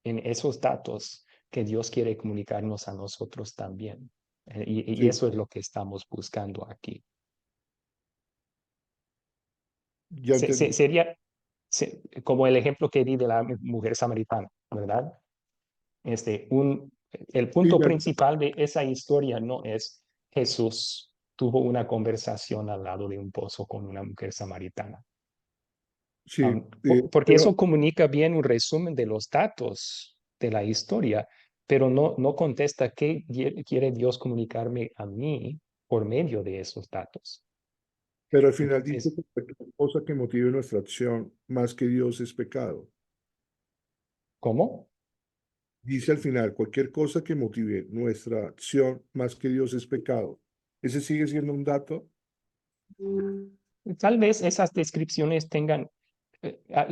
en esos datos que Dios quiere comunicarnos a nosotros también. Y Sí, eso es lo que estamos buscando aquí. ya entendí. Sería como el ejemplo que di de la mujer samaritana, ¿verdad? El Sí, punto ya, principal de esa historia no es Jesús tuvo una conversación al lado de un pozo con una mujer samaritana. sí, Porque pero, eso comunica bien un resumen de los datos de la historia, pero no contesta qué quiere Dios comunicarme a mí por medio de esos datos. pero al final dice Entonces, que cualquier cosa que motive nuestra acción más que Dios es pecado. ¿cómo? Dice al final, cualquier cosa que motive nuestra acción más que Dios es pecado. ¿Ese sigue siendo un dato? Tal vez esas descripciones tengan.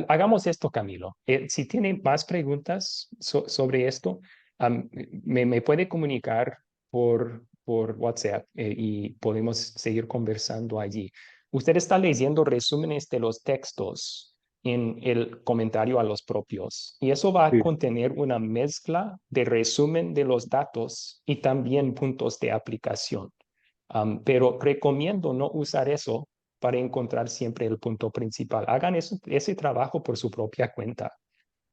Hagamos esto, Camilo. Si tienen más preguntas sobre esto, me puede comunicar por WhatsApp y podemos seguir conversando allí. Usted está leyendo resúmenes de los textos en el comentario a los propios y eso va a Sí. contener una mezcla de resumen de los datos y también puntos de aplicación. Pero recomiendo no usar eso para encontrar siempre el punto principal. Hagan ese trabajo por su propia cuenta.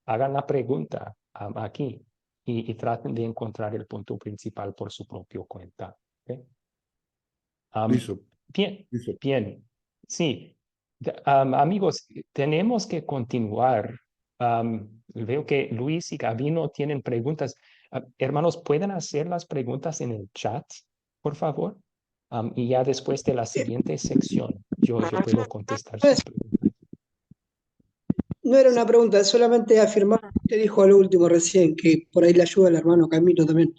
Hagan la pregunta aquí y traten de encontrar el punto principal por su propia cuenta. ¿Ok? Listo, Bien, listo. bien. Sí, amigos, tenemos que continuar. Veo que Luis y Gabino tienen preguntas. Hermanos, ¿pueden hacer las preguntas en el chat, por favor? Y ya después de la siguiente sección, yo puedo contestar sus preguntas. No era Sí, una pregunta, es solamente afirmar, usted dijo lo último recién, que por ahí le ayuda al hermano Camilo también.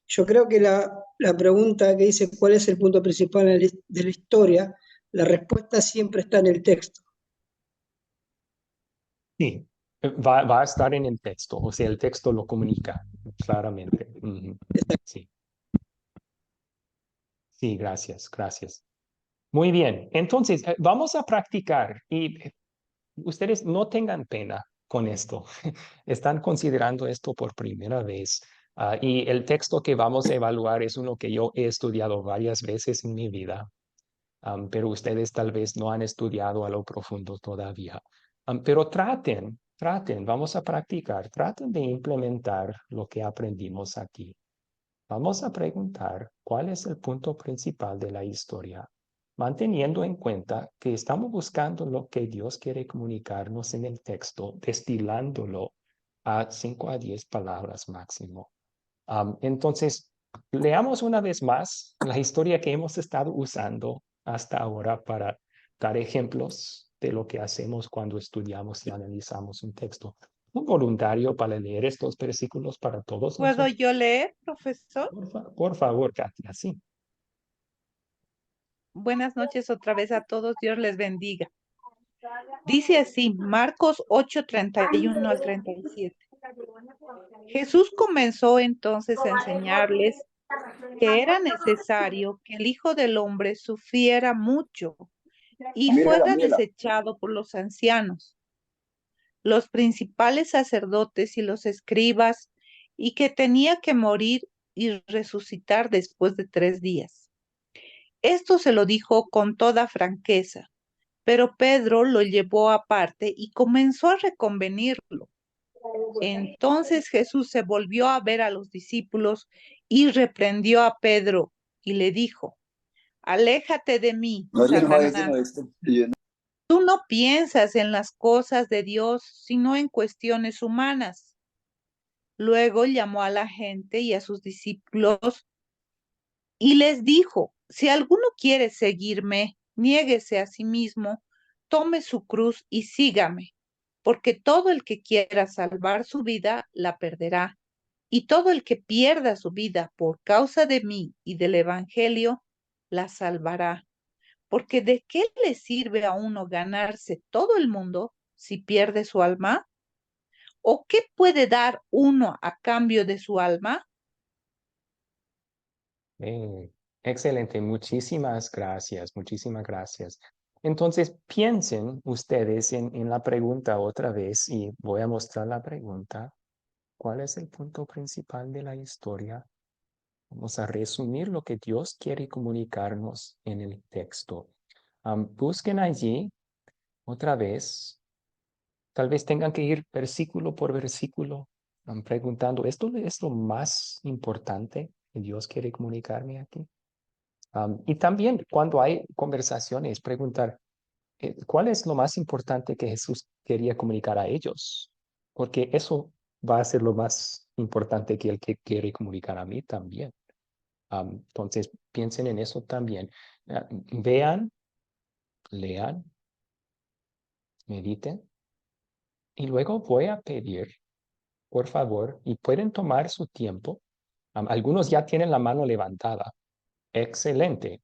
Yo creo que la pregunta que dice cuál es el punto principal de la historia, la respuesta siempre está en el texto. sí, va a estar en el texto, o sea, el texto lo comunica claramente. Ujú. Sí, sí, gracias, gracias. Muy bien, entonces vamos a practicar y ustedes no tengan pena con esto. Están considerando esto por primera vez. Y el texto que vamos a evaluar es uno que yo he estudiado varias veces en mi vida, pero ustedes tal vez no han estudiado a lo profundo todavía. Pero vamos a practicar, traten de implementar lo que aprendimos aquí. Vamos a preguntar cuál es el punto principal de la historia, manteniendo en cuenta que estamos buscando lo que Dios quiere comunicarnos en el texto, destilándolo a 5 a 10 palabras máximo. Entonces, leamos una vez más la historia que hemos estado usando hasta ahora para dar ejemplos de lo que hacemos cuando estudiamos y analizamos un texto. Un voluntario para leer estos versículos para todos ¿Puedo nosotros. yo leer, profesor? Por favor, Katia, sí. Buenas noches otra vez a todos. Dios les bendiga. Dice así, Marcos 8:31 al 37. Jesús comenzó entonces a enseñarles que era necesario que el Hijo del Hombre sufriera mucho y fuera desechado por los ancianos, los principales sacerdotes y los escribas, y que tenía que morir y resucitar después de 3 días. Esto se lo dijo con toda franqueza, pero Pedro lo llevó aparte y comenzó a reconvenirlo. Entonces Jesús se volvió a ver a los discípulos y reprendió a Pedro y le dijo, aléjate de mí, Satanás. Tú no piensas en las cosas de Dios, sino en cuestiones humanas. Luego llamó a la gente y a sus discípulos y les dijo, si alguno quiere seguirme, niéguese a sí mismo, tome su cruz y sígame, porque todo el que quiera salvar su vida la perderá, y todo el que pierda su vida por causa de mí y del Evangelio la salvará. Porque ¿de qué le sirve a uno ganarse todo el mundo si pierde su alma? ¿O qué puede dar uno a cambio de su alma? Excelente, muchísimas gracias, muchísimas gracias. Entonces, piensen ustedes en la pregunta otra vez y voy a mostrar la pregunta. ¿Cuál es el punto principal de la historia? Vamos a resumir lo que Dios quiere comunicarnos en el texto. Busquen allí otra vez. Tal vez tengan que ir versículo por versículo, preguntando, ¿esto es lo más importante que Dios quiere comunicarme aquí? Y también cuando hay conversaciones, preguntar, ¿cuál es lo más importante que Jesús quería comunicar a ellos? Porque eso va a ser lo más importante que Él que quiere comunicar a mí también. Entonces, piensen en eso también. Vean, lean, mediten. Y luego voy a pedir, por favor, y pueden tomar su tiempo. Algunos ya tienen la mano levantada. Excelente.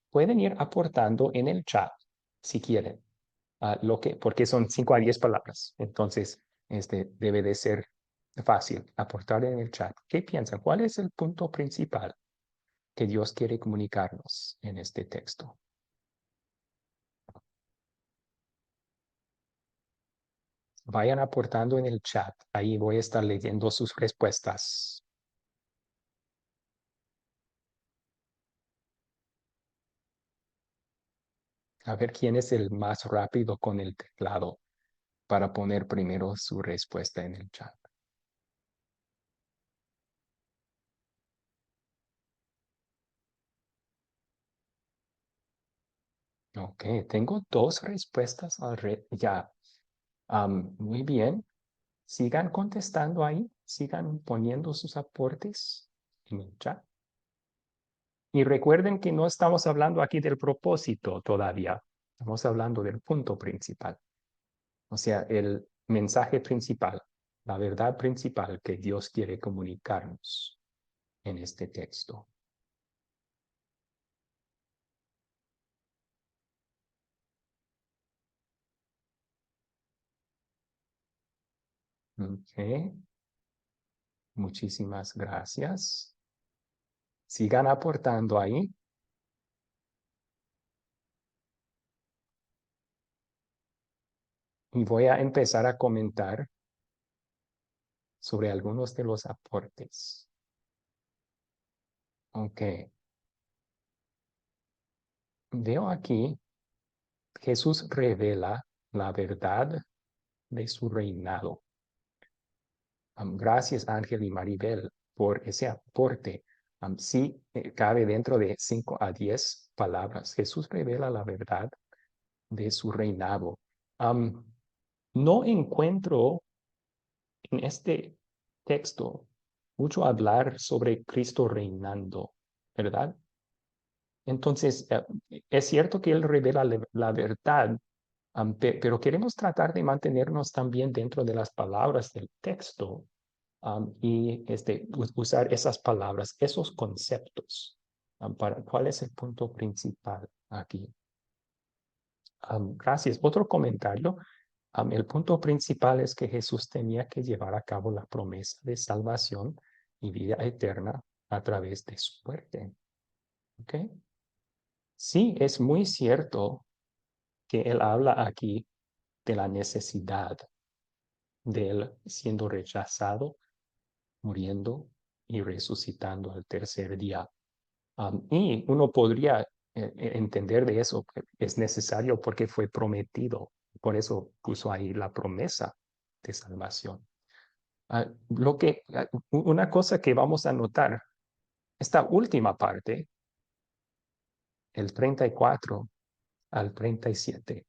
Pueden ir aportando en el chat si quieren. Porque son 5 a 10 palabras. Entonces, debe de ser fácil aportar en el chat. ¿Qué piensan? ¿Cuál es el punto principal que Dios quiere comunicarnos en este texto? Vayan aportando en el chat. Ahí voy a estar leyendo sus respuestas. A ver quién es el más rápido con el teclado para poner primero su respuesta en el chat. Ok, tengo 2 respuestas ya. Muy bien. Sigan contestando ahí. Sigan poniendo sus aportes en el chat. Y recuerden que no estamos hablando aquí del propósito todavía. Estamos hablando del punto principal. O sea, el mensaje principal, la verdad principal que Dios quiere comunicarnos en este texto. Ok. Muchísimas gracias. Sigan aportando ahí. Y voy a empezar a comentar sobre algunos de los aportes. Ok. Veo aquí, Jesús revela la verdad de su reinado. Gracias, Ángel y Maribel, por ese aporte. Sí, cabe dentro de 5 a 10 palabras. Jesús revela la verdad de su reinado. No encuentro en este texto mucho hablar sobre Cristo reinando, ¿verdad? Entonces, es cierto que Él revela la verdad, pero queremos tratar de mantenernos también dentro de las palabras del texto y usar esas palabras, esos conceptos. ¿Cuál es el punto principal aquí? Gracias. Otro comentario. El punto principal es que Jesús tenía que llevar a cabo la promesa de salvación y vida eterna a través de su muerte. ¿Ok? Sí, es muy cierto que Él habla aquí de la necesidad de Él siendo rechazado, muriendo y resucitando al tercer día. Y uno podría entender de eso que es necesario porque fue prometido. Por eso puso ahí la promesa de salvación. Una cosa que vamos a notar, esta última parte, el 34 al 37,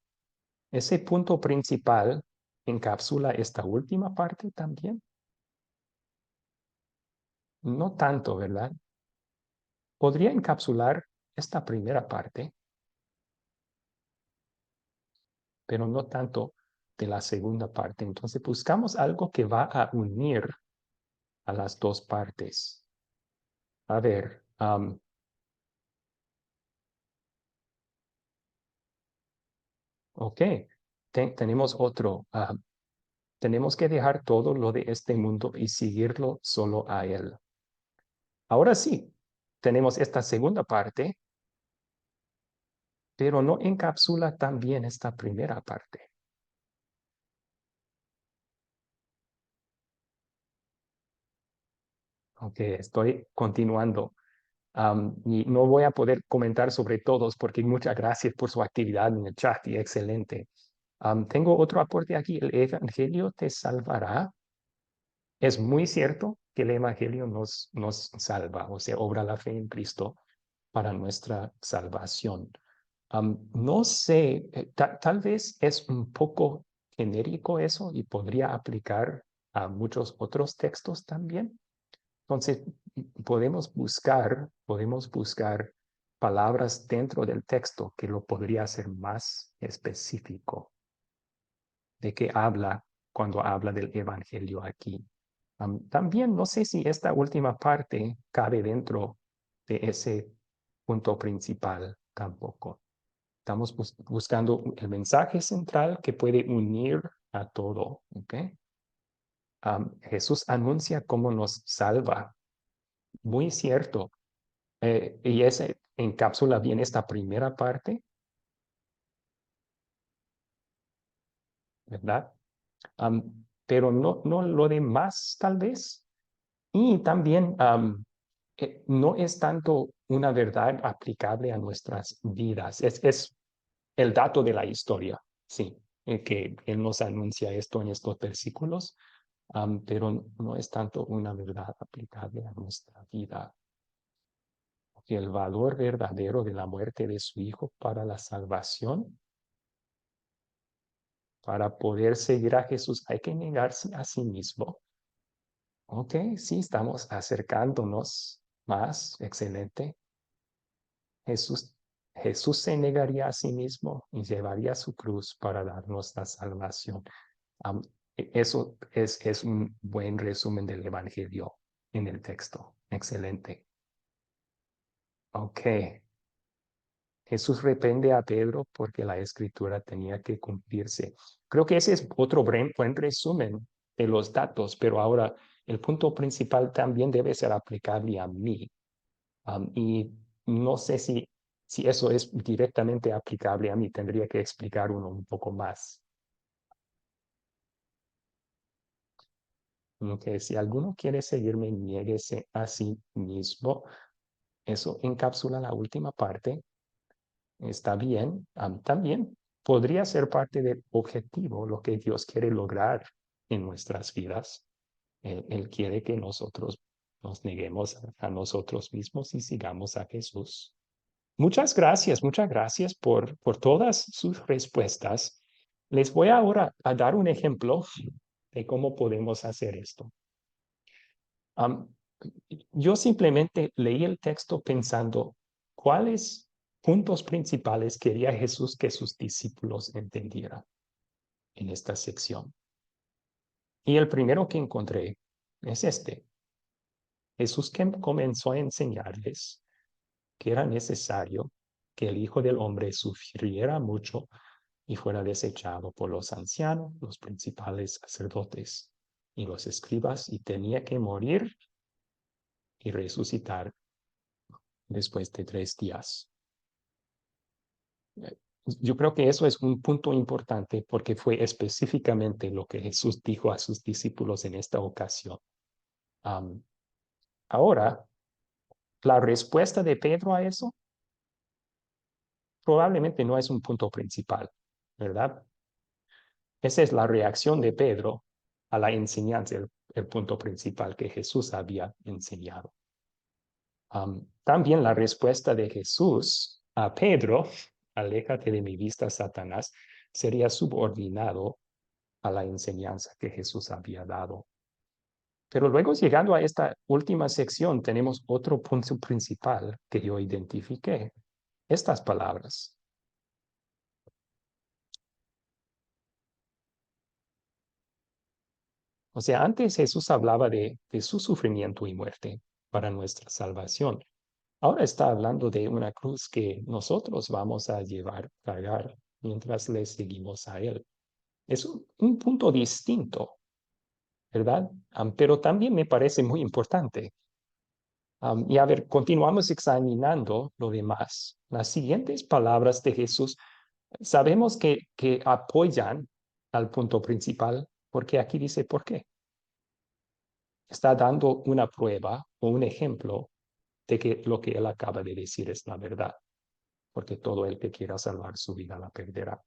ese punto principal encapsula esta última parte también. No tanto, ¿verdad? Podría encapsular esta primera parte, pero no tanto de la segunda parte. Entonces buscamos algo que va a unir a las dos partes. A ver, ok, tenemos otro. Tenemos que dejar todo lo de este mundo y seguirlo solo a Él. Ahora sí, tenemos esta segunda parte pero no encapsula también esta primera parte. Ok, estoy continuando. Y no voy a poder comentar sobre todos porque muchas gracias por su actividad en el chat y excelente. Tengo otro aporte aquí. El Evangelio te salvará. Es muy cierto que el Evangelio nos salva, o sea, obra la fe en Cristo para nuestra salvación. No sé, tal vez es un poco genérico eso y podría aplicar a muchos otros textos también. Entonces, podemos buscar palabras dentro del texto que lo podría hacer más específico de qué habla cuando habla del evangelio aquí. También no sé si esta última parte cabe dentro de ese punto principal tampoco. Estamos buscando el mensaje central que puede unir a todo, ¿ok? Jesús anuncia cómo nos salva. Muy cierto. Y ese encapsula bien esta primera parte, ¿verdad? Pero no lo demás, tal vez. Y también no es tanto una verdad aplicable a nuestras vidas. Es el dato de la historia, sí, que Él nos anuncia esto en estos versículos, pero no es tanto una verdad aplicable a nuestra vida. Que el valor verdadero de la muerte de su Hijo para la salvación, para poder seguir a Jesús, hay que negarse a sí mismo. Ok, sí, estamos acercándonos más, excelente. Jesús se negaría a sí mismo y llevaría su cruz para darnos la salvación. Eso es un buen resumen del Evangelio en el texto. Excelente. Ok. Jesús reprende a Pedro porque la escritura tenía que cumplirse. Creo que ese es otro buen resumen de los datos, pero ahora el punto principal también debe ser aplicable a mí. Y no sé si eso es directamente aplicable a mí, tendría que explicar uno un poco más. Okay, si alguno quiere seguirme, niéguese a sí mismo. Eso encapsula la última parte. Está bien. También podría ser parte del objetivo, lo que Dios quiere lograr en nuestras vidas. Él quiere que nosotros nos neguemos a nosotros mismos y sigamos a Jesús. Muchas gracias por todas sus respuestas. Les voy ahora a dar un ejemplo de cómo podemos hacer esto. Yo simplemente leí el texto pensando cuáles puntos principales quería Jesús que sus discípulos entendieran en esta sección. Y el primero que encontré es este. Jesús que comenzó a enseñarles que era necesario que el Hijo del Hombre sufriera mucho y fuera desechado por los ancianos, los principales sacerdotes y los escribas, y tenía que morir y resucitar después de 3 días. Yo creo que eso es un punto importante porque fue específicamente lo que Jesús dijo a sus discípulos en esta ocasión. Ahora, la respuesta de Pedro a eso probablemente no es un punto principal, ¿verdad? Esa es la reacción de Pedro a la enseñanza, el punto principal que Jesús había enseñado. También la respuesta de Jesús a Pedro, aléjate de mi vista, Satanás, sería subordinado a la enseñanza que Jesús había dado. Pero luego, llegando a esta última sección, tenemos otro punto principal que yo identifiqué. Estas palabras. O sea, antes Jesús hablaba de su sufrimiento y muerte para nuestra salvación. Ahora está hablando de una cruz que nosotros vamos a cargar mientras le seguimos a Él. Es un punto distinto, ¿verdad? Pero también me parece muy importante. Y a ver, continuamos examinando lo demás. Las siguientes palabras de Jesús sabemos que apoyan al punto principal, porque aquí dice por qué. Está dando una prueba o un ejemplo de que lo que él acaba de decir es la verdad, porque todo el que quiera salvar su vida la perderá.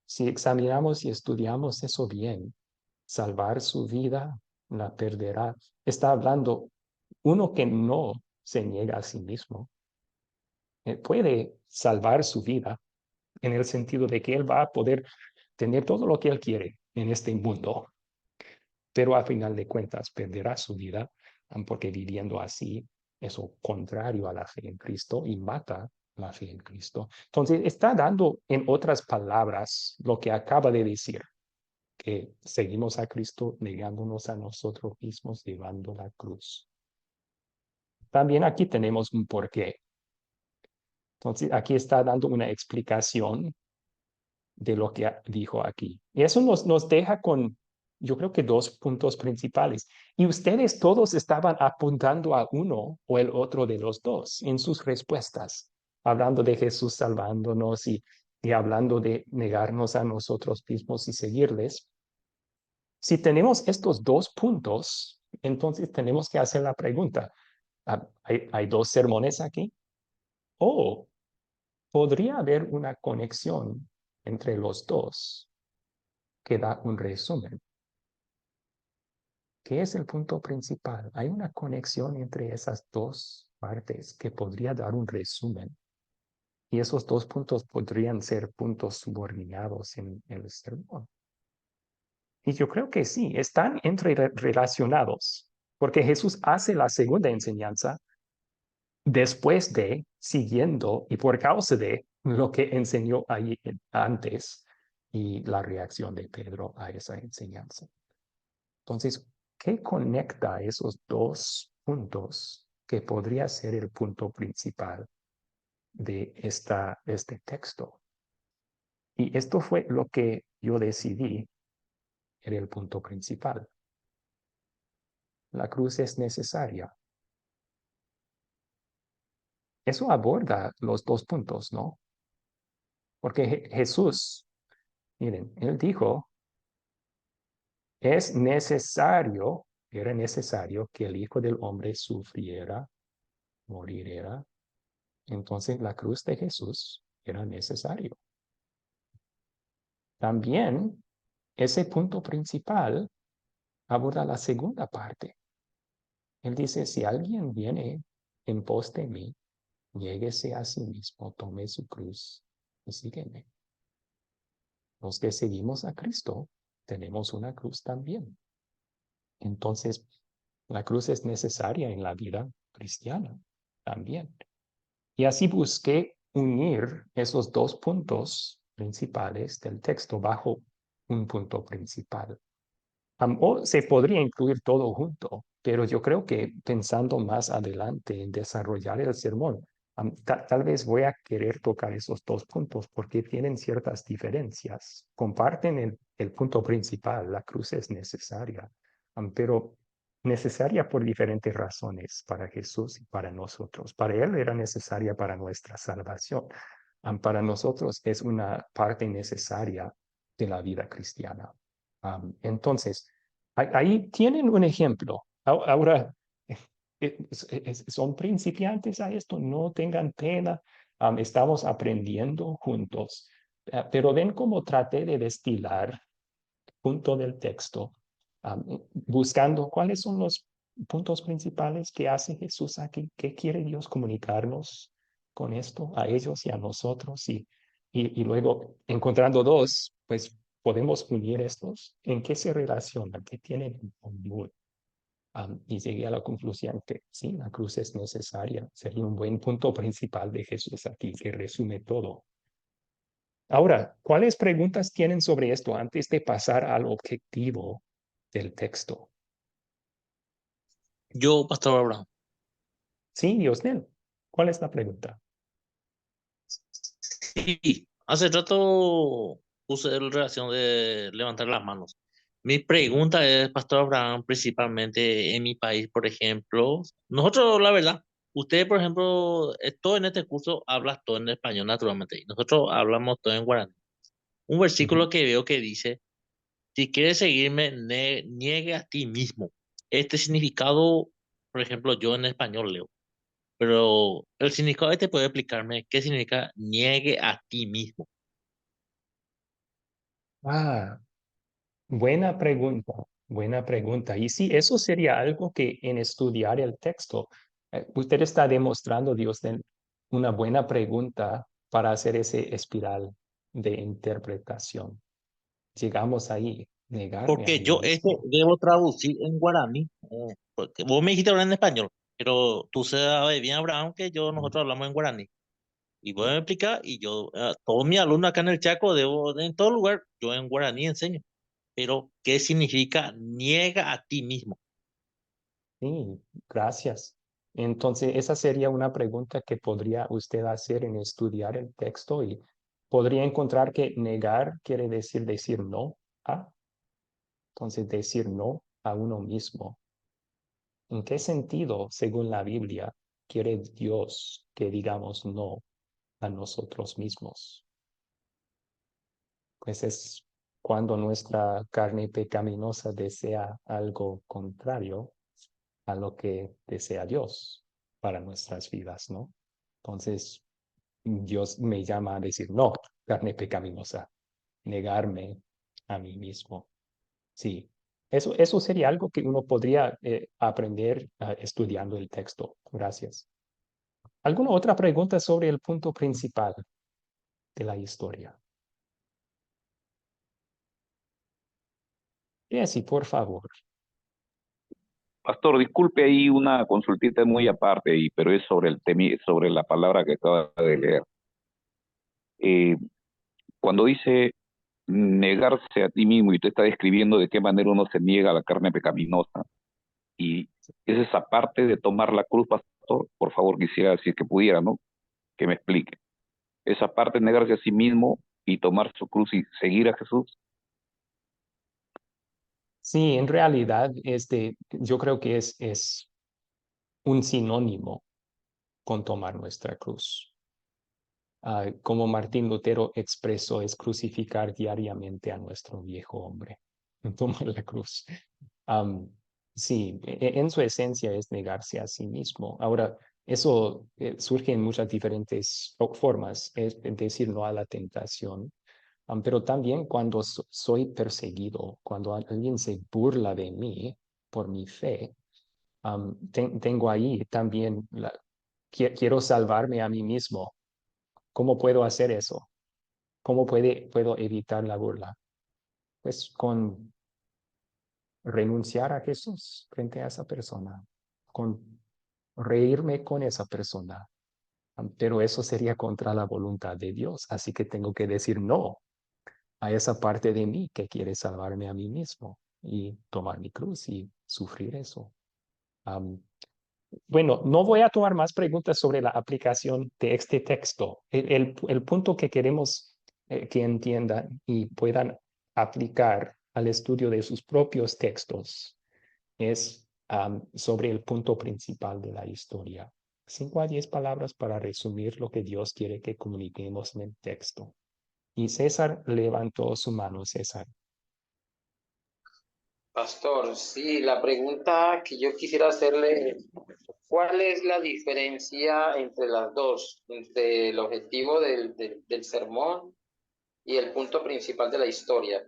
Si examinamos y estudiamos eso bien, salvar su vida la perderá. Está hablando uno que no se niega a sí mismo. Puede salvar su vida en el sentido de que él va a poder tener todo lo que él quiere en este mundo, pero a final de cuentas perderá su vida porque viviendo así es lo contrario a la fe en Cristo y mata la fe en Cristo. Entonces está dando en otras palabras lo que acaba de decir, que seguimos a Cristo negándonos a nosotros mismos, llevando la cruz. También aquí tenemos un porqué. Entonces aquí está dando una explicación de lo que dijo aquí. Y eso nos deja con, yo creo que dos puntos principales. Y ustedes todos estaban apuntando a uno o el otro de los dos en sus respuestas, hablando de Jesús salvándonos y hablando de negarnos a nosotros mismos y seguirles. Si tenemos estos dos puntos, entonces tenemos que hacer la pregunta, ¿hay dos sermones aquí? ¿O podría haber una conexión entre los dos que da un resumen? ¿Qué es el punto principal? Hay una conexión entre esas dos partes que podría dar un resumen. Y esos dos puntos podrían ser puntos subordinados en el sermón. Y yo creo que sí, están entrerelacionados, porque Jesús hace la segunda enseñanza después de, siguiendo y por causa de lo que enseñó allí antes y la reacción de Pedro a esa enseñanza. Entonces, ¿qué conecta esos dos puntos que podría ser el punto principal de este texto? Y esto fue lo que yo decidí era el punto principal. La cruz es necesaria. Eso aborda los dos puntos, ¿no? Porque Jesús, miren, él dijo, era necesario que el Hijo del Hombre sufriera, moriera. Entonces la cruz de Jesús era necesario. También ese punto principal aborda la segunda parte. Él dice, si alguien viene en pos de mí, niéguese a sí mismo, tome su cruz y sígueme. Los que seguimos a Cristo tenemos una cruz también. Entonces, la cruz es necesaria en la vida cristiana también. Y así busqué unir esos dos puntos principales del texto bajo un punto principal. O se podría incluir todo junto, pero yo creo que pensando más adelante en desarrollar el sermón, tal vez voy a querer tocar esos dos puntos porque tienen ciertas diferencias. Comparten el punto principal, la cruz es necesaria, pero necesaria por diferentes razones para Jesús y para nosotros. Para Él era necesaria para nuestra salvación. Para nosotros es una parte necesaria de la vida cristiana. Entonces, ahí tienen un ejemplo. Ahora, son principiantes a esto, no tengan pena. Estamos aprendiendo juntos. Pero ven cómo traté de destilar punto del texto, buscando cuáles son los puntos principales que hace Jesús aquí, qué quiere Dios comunicarnos con esto a ellos y a nosotros, y luego encontrando dos, pues podemos unir estos, en qué se relacionan, qué tienen en común. Y llegué a la conclusión que sí, la cruz es necesaria, sería un buen punto principal de Jesús aquí, que resume todo. Ahora, ¿cuáles preguntas tienen sobre esto antes de pasar al objetivo del texto? Yo, Pastor Abraham. Sí, Diosdel, ¿cuál es la pregunta? Sí, hace rato puse la relación de levantar las manos. Mi pregunta es, Pastor Abraham, principalmente en mi país, por ejemplo, nosotros, la verdad, usted, por ejemplo, todo en este curso habla todo en español naturalmente, y nosotros hablamos todo en guaraní. Un Ujú. versículo que veo que dice, si quieres seguirme, niegue a ti mismo. Este significado, por ejemplo, yo en español leo, pero el significado este puede explicarme qué significa niegue a ti mismo. Ah, buena pregunta, buena pregunta. Y sí, eso sería algo que en estudiar el texto, usted está demostrando, Dios, una buena pregunta para hacer ese espiral de interpretación. Llegamos ahí, negarme a Porque mí yo este mismo. debo traducir en guaraní, porque vos me dijiste hablar en español, pero tú sabes bien, Abraham, que nosotros hablamos en guaraní. Y vos me explicás, y yo, todos mis alumnos acá en el Chaco, en todo lugar, yo en guaraní enseño. Pero, ¿qué significa niega a ti mismo? Sí, gracias. Entonces, esa sería una pregunta que podría usted hacer en estudiar el texto y podría encontrar que negar quiere decir no a. Entonces, decir no a uno mismo. ¿En qué sentido, según la Biblia, quiere Dios que digamos no a nosotros mismos? Pues es cuando nuestra carne pecaminosa desea algo contrario a lo que desea Dios para nuestras vidas, ¿no? Entonces, Dios me llama a decir, no, carne pecaminosa, negarme a mí mismo. Sí, eso sería algo que uno podría aprender estudiando el texto. Gracias. ¿Alguna otra pregunta sobre el punto principal de la historia? Sí, por favor. Pastor, disculpe ahí una consultita muy aparte, pero es sobre sobre la palabra que acaba de leer. Eh, Cuando dice negarse a ti mismo y usted está describiendo de qué manera uno se niega a la carne pecaminosa, y es esa parte de tomar la cruz, Pastor, por favor quisiera, si es que pudiera, ¿no? Que me explique. Esa parte de negarse a sí mismo y tomar su cruz y seguir a Jesús. Sí, en realidad, yo creo que es un sinónimo con tomar nuestra cruz. Como Martín Lutero expresó, es crucificar diariamente a nuestro viejo hombre, tomar la cruz. Am, sí, en su esencia es negarse a sí mismo. Ahora, eso surge en muchas diferentes formas, es decir, no a la tentación, pero también cuando soy perseguido, cuando alguien se burla de mí por mi fe, tengo ahí también, quiero salvarme a mí mismo. ¿Cómo puedo hacer eso? ¿Cómo puedo evitar la burla? Pues con renunciar a Jesús frente a esa persona, con reírme con esa persona. Pero eso sería contra la voluntad de Dios, así que tengo que decir no a esa parte de mí que quiere salvarme a mí mismo y tomar mi cruz y sufrir eso. Am, bueno, no voy a tomar más preguntas sobre la aplicación de este texto. El punto que queremos que entiendan y puedan aplicar al estudio de sus propios textos es sobre el punto principal de la historia. 5 a 10 palabras para resumir lo que Dios quiere que comuniquemos en el texto. Y César levantó su mano, César. Pastor, sí, la pregunta que yo quisiera hacerle es, ¿cuál es la diferencia entre las dos, entre el objetivo del sermón y el punto principal de la historia?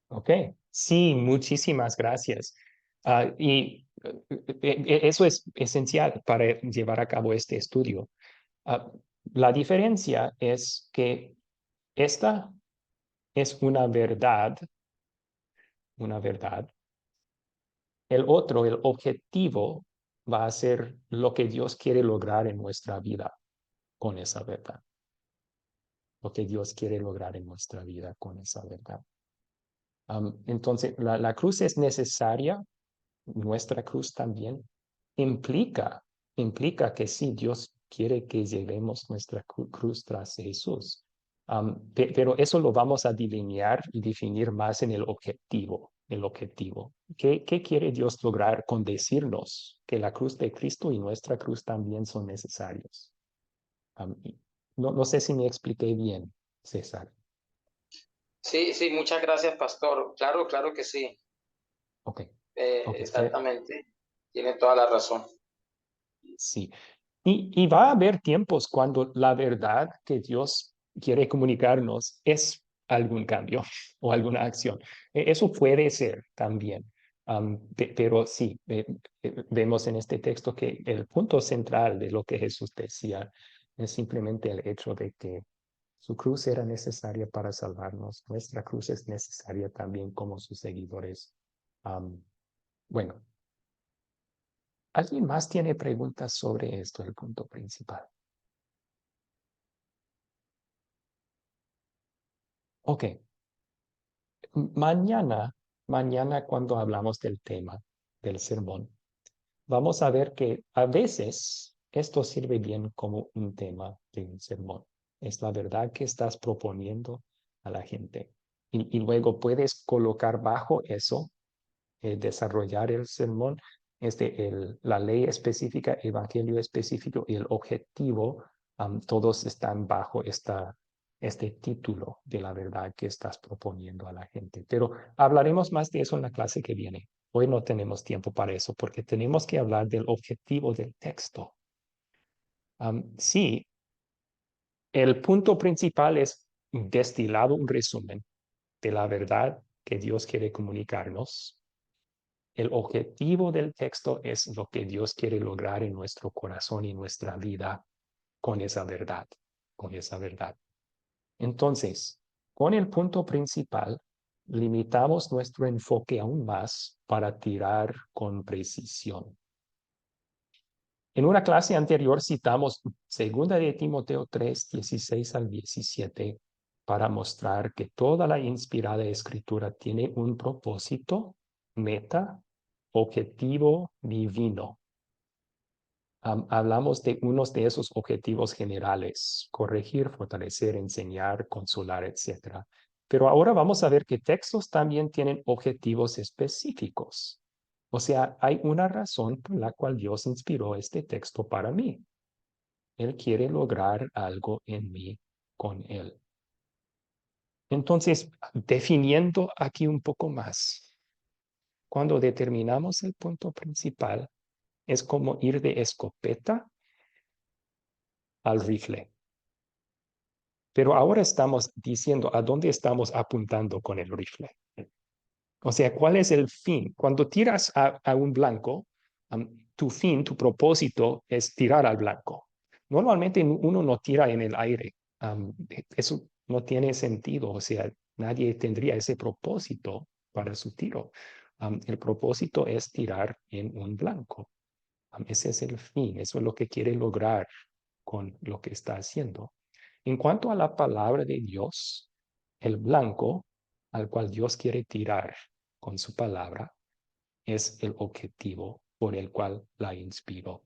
Ok, sí, muchísimas gracias. Y eso es esencial para llevar a cabo este estudio. Ah, la diferencia es que esta es una verdad, una verdad. El otro, el objetivo, va a ser lo que Dios quiere lograr en nuestra vida con esa verdad. Lo que Dios quiere lograr en nuestra vida con esa verdad. Entonces, la cruz es necesaria, nuestra cruz también implica, implica que sí, Dios quiere que llevemos nuestra cruz tras Jesús. Pero eso lo vamos a delinear y definir más en el objetivo. El objetivo. ¿Qué quiere Dios lograr con decirnos que la cruz de Cristo y nuestra cruz también son necesarios? No sé si me expliqué bien, César. Sí, sí, muchas gracias, pastor. Claro, claro que sí. Ok. Exactamente. Tiene toda la razón. Sí. Y va a haber tiempos cuando la verdad que Dios quiere comunicarnos es algún cambio o alguna acción. Eso puede ser también. Pero sí, vemos en este texto que el punto central de lo que Jesús decía es simplemente el hecho de que su cruz era necesaria para salvarnos. Nuestra cruz es necesaria también como sus seguidores. Bueno, ¿alguien más tiene preguntas sobre esto, el punto principal? Ok. Mañana cuando hablamos del tema del sermón, vamos a ver que a veces esto sirve bien como un tema de un sermón. Es la verdad que estás proponiendo a la gente. Y luego puedes colocar bajo eso, desarrollar el sermón, la ley específica, evangelio específico y el objetivo, todos están bajo este título de la verdad que estás proponiendo a la gente. Pero hablaremos más de eso en la clase que viene. Hoy no tenemos tiempo para eso porque tenemos que hablar del objetivo del texto. Sí, el punto principal es destilado un resumen de la verdad que Dios quiere comunicarnos. El objetivo del texto es lo que Dios quiere lograr en nuestro corazón y nuestra vida con esa verdad, con esa verdad. Entonces, con el punto principal, limitamos nuestro enfoque aún más para tirar con precisión. En una clase anterior citamos 2 de Timoteo 3, 16 al 17 para mostrar que toda la inspirada escritura tiene un propósito, meta, objetivo divino. Hablamos de unos de esos objetivos generales: corregir, fortalecer, enseñar, consolar, etc. Pero ahora vamos a ver que textos también tienen objetivos específicos. O sea, hay una razón por la cual Dios inspiró este texto para mí. Él quiere lograr algo en mí con él. Entonces, definiendo aquí un poco más, cuando determinamos el punto principal, es como ir de escopeta al rifle. Pero ahora estamos diciendo a dónde estamos apuntando con el rifle. O sea, ¿cuál es el fin? Cuando tiras a un blanco, tu fin, tu propósito es tirar al blanco. Normalmente uno no tira en el aire. Eso no tiene sentido. O sea, nadie tendría ese propósito para su tiro. El propósito es tirar en un blanco. Ese es el fin. Eso es lo que quiere lograr con lo que está haciendo. En cuanto a la palabra de Dios, el blanco al cual Dios quiere tirar con su palabra es el objetivo por el cual la inspiró.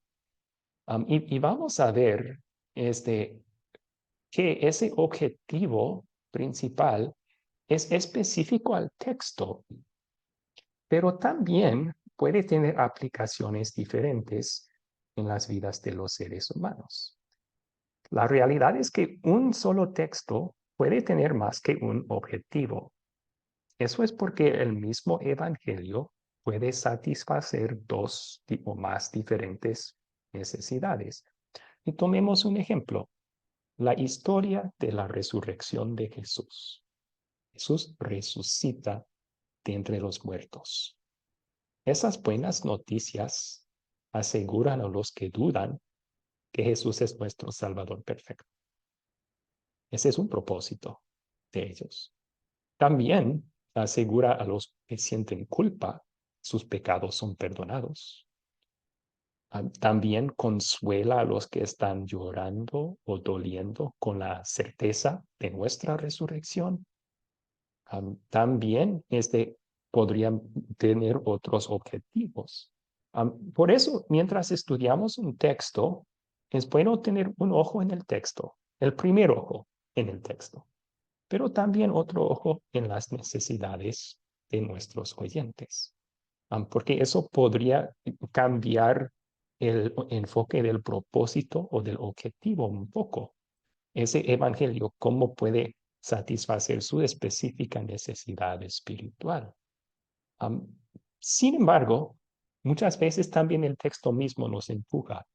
Y vamos a ver que ese objetivo principal es específico al texto, pero también puede tener aplicaciones diferentes en las vidas de los seres humanos. La realidad es que un solo texto puede tener más que un objetivo. Eso es porque el mismo evangelio puede satisfacer dos o más diferentes necesidades. Y tomemos un ejemplo: la historia de la resurrección de Jesús. Jesús resucita de entre los muertos. Esas buenas noticias aseguran a los que dudan que Jesús es nuestro Salvador perfecto. Ese es un propósito de ellos. También asegura a los que sienten culpa, sus pecados son perdonados. También consuela a los que están llorando o doliendo con la certeza de nuestra resurrección. También podrían tener otros objetivos. Por eso, mientras estudiamos un texto, es bueno tener un ojo en el texto, el primer ojo en el texto. pero también otro ojo en las necesidades de nuestros oyentes, porque eso podría cambiar el enfoque del propósito o del objetivo un poco. Ese evangelio, ¿cómo puede satisfacer su específica necesidad espiritual? Am, Sin embargo, muchas veces también el texto mismo nos empuja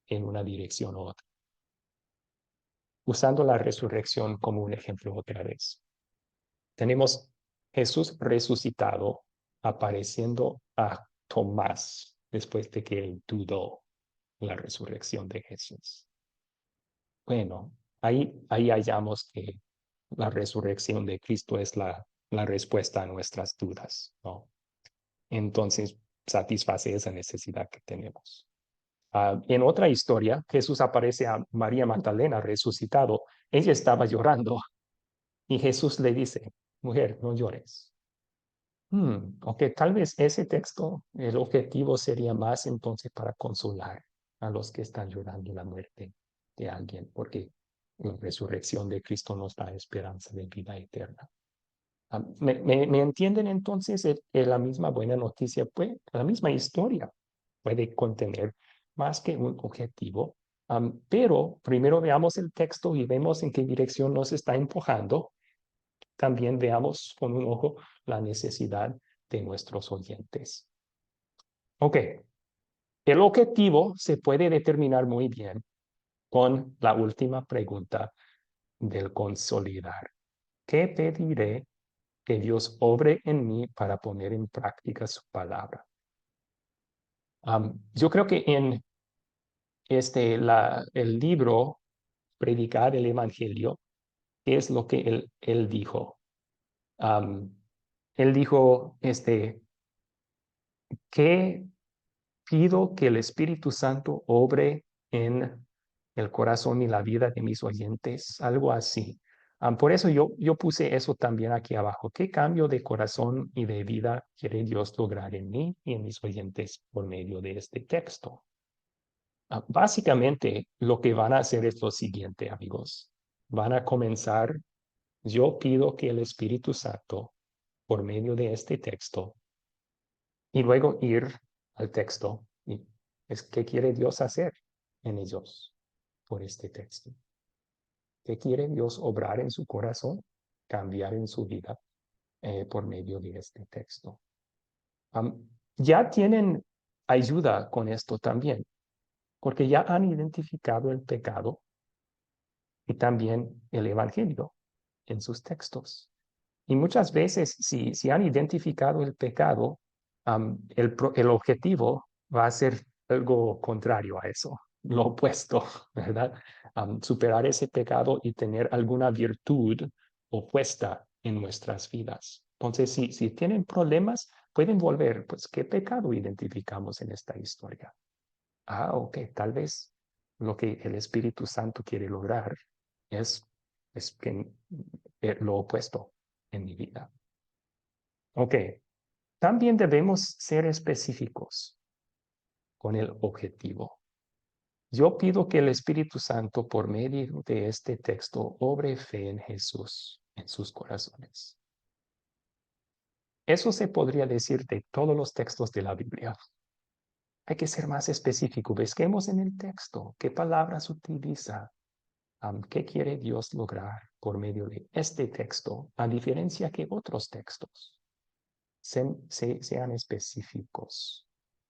en una dirección u otra. Usando la resurrección como un ejemplo otra vez. Tenemos Jesús resucitado apareciendo a Tomás después de que él dudó la resurrección de Jesús. Bueno, ahí hallamos que la resurrección de Cristo es la respuesta a nuestras dudas, ¿no? Entonces, satisface esa necesidad que tenemos. En otra historia, Jesús aparece a María Magdalena resucitado. Ella estaba llorando y Jesús le dice, mujer, no llores. Ok, tal vez ese texto, el objetivo sería más entonces para consolar a los que están llorando la muerte de alguien, porque la resurrección de Cristo nos da esperanza de vida eterna. ¿Me entienden entonces? La misma buena noticia, pues, la misma historia puede contener más que un objetivo, pero primero veamos el texto y vemos en qué dirección nos está empujando. También veamos con un ojo la necesidad de nuestros oyentes. Ok, el objetivo se puede determinar muy bien con la última pregunta del consolidar. ¿Qué pediré que Dios obre en mí para poner en práctica su palabra? Yo creo que en el libro Predicar el Evangelio es lo que él dijo. Él dijo, que pido que el Espíritu Santo obre en el corazón y la vida de mis oyentes, algo así. Por eso yo puse eso también aquí abajo. ¿Qué cambio de corazón y de vida quiere Dios lograr en mí y en mis oyentes por medio de este texto? Básicamente, lo que van a hacer es lo siguiente, amigos. Van a comenzar, yo pido que el Espíritu Santo, por medio de este texto, y luego ir al texto y es qué quiere Dios hacer en ellos por este texto. ¿Qué quiere Dios obrar en su corazón, cambiar en su vida por medio de este texto? Ya tienen ayuda con esto también, porque ya han identificado el pecado y también el evangelio en sus textos. Y muchas veces, si han identificado el pecado, el objetivo va a ser algo contrario a eso, lo opuesto, ¿verdad? Superar ese pecado y tener alguna virtud opuesta en nuestras vidas. Entonces, si tienen problemas, pueden volver, pues, ¿qué pecado identificamos en esta historia? Ok, tal vez lo que el Espíritu Santo quiere lograr es que, lo opuesto en mi vida. Ok, también debemos ser específicos con el objetivo. Yo pido que el Espíritu Santo, por medio de este texto, obre fe en Jesús en sus corazones. Eso se podría decir de todos los textos de la Biblia. Hay que ser más específico. Busquemos en el texto qué palabras utiliza. ¿Qué quiere Dios lograr por medio de este texto, a diferencia que otros textos? Sean específicos.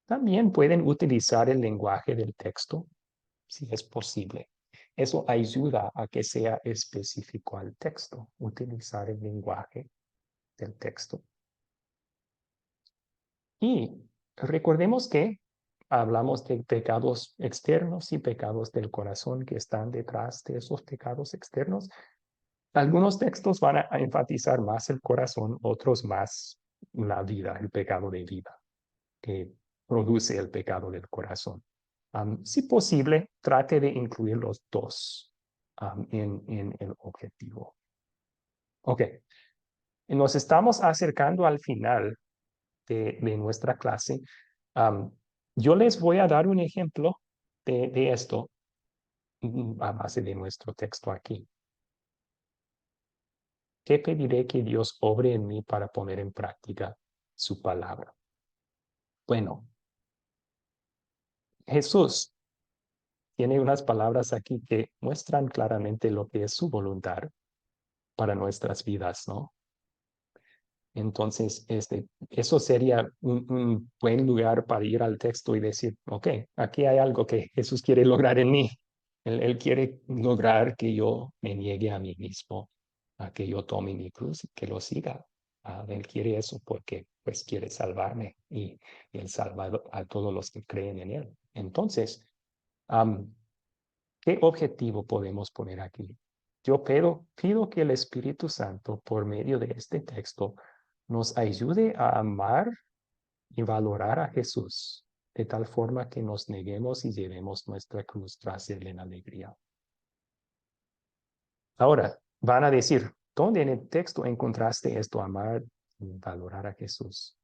También pueden utilizar el lenguaje del texto, si es posible. Eso ayuda a que sea específico al texto, utilizar el lenguaje del texto. Y recordemos que hablamos de pecados externos y pecados del corazón que están detrás de esos pecados externos. Algunos textos van a enfatizar más el corazón, otros más la vida, el pecado de vida que produce el pecado del corazón. Si posible, trate de incluir los dos en el objetivo. Ok, nos estamos acercando al final de nuestra clase. Yo les voy a dar un ejemplo de esto a base de nuestro texto aquí. ¿Qué pediré que Dios obre en mí para poner en práctica su palabra? Bueno, Jesús tiene unas palabras aquí que muestran claramente lo que es su voluntad para nuestras vidas, ¿no? Entonces, eso sería un buen lugar para ir al texto y decir, ok, aquí hay algo que Jesús quiere lograr en mí. Él quiere lograr que yo me niegue a mí mismo, a que yo tome mi cruz y que lo siga. Él quiere eso porque pues quiere salvarme y Él salva a todos los que creen en Él. Entonces, ¿qué objetivo podemos poner aquí? Yo pido que el Espíritu Santo, por medio de este texto, nos ayude a amar y valorar a Jesús de tal forma que nos neguemos y llevemos nuestra cruz tras Él en alegría. Ahora, van a decir, ¿dónde en el texto encontraste esto, amar y valorar a Jesús?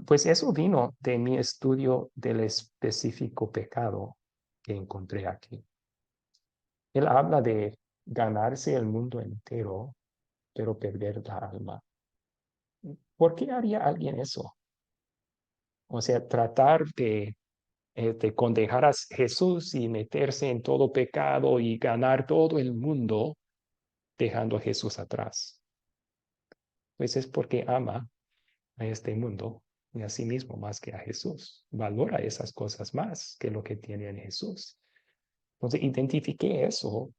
Pues eso vino de mi estudio del específico pecado que encontré aquí. Él habla de ganarse el mundo entero, pero perder la alma. ¿Por qué haría alguien eso? O sea, tratar de condejar a Jesús y meterse en todo pecado y ganar todo el mundo dejando a Jesús atrás. Pues es porque ama a este mundo y a sí mismo más que a Jesús. Valora esas cosas más que lo que tiene en Jesús. Entonces, identifiqué eso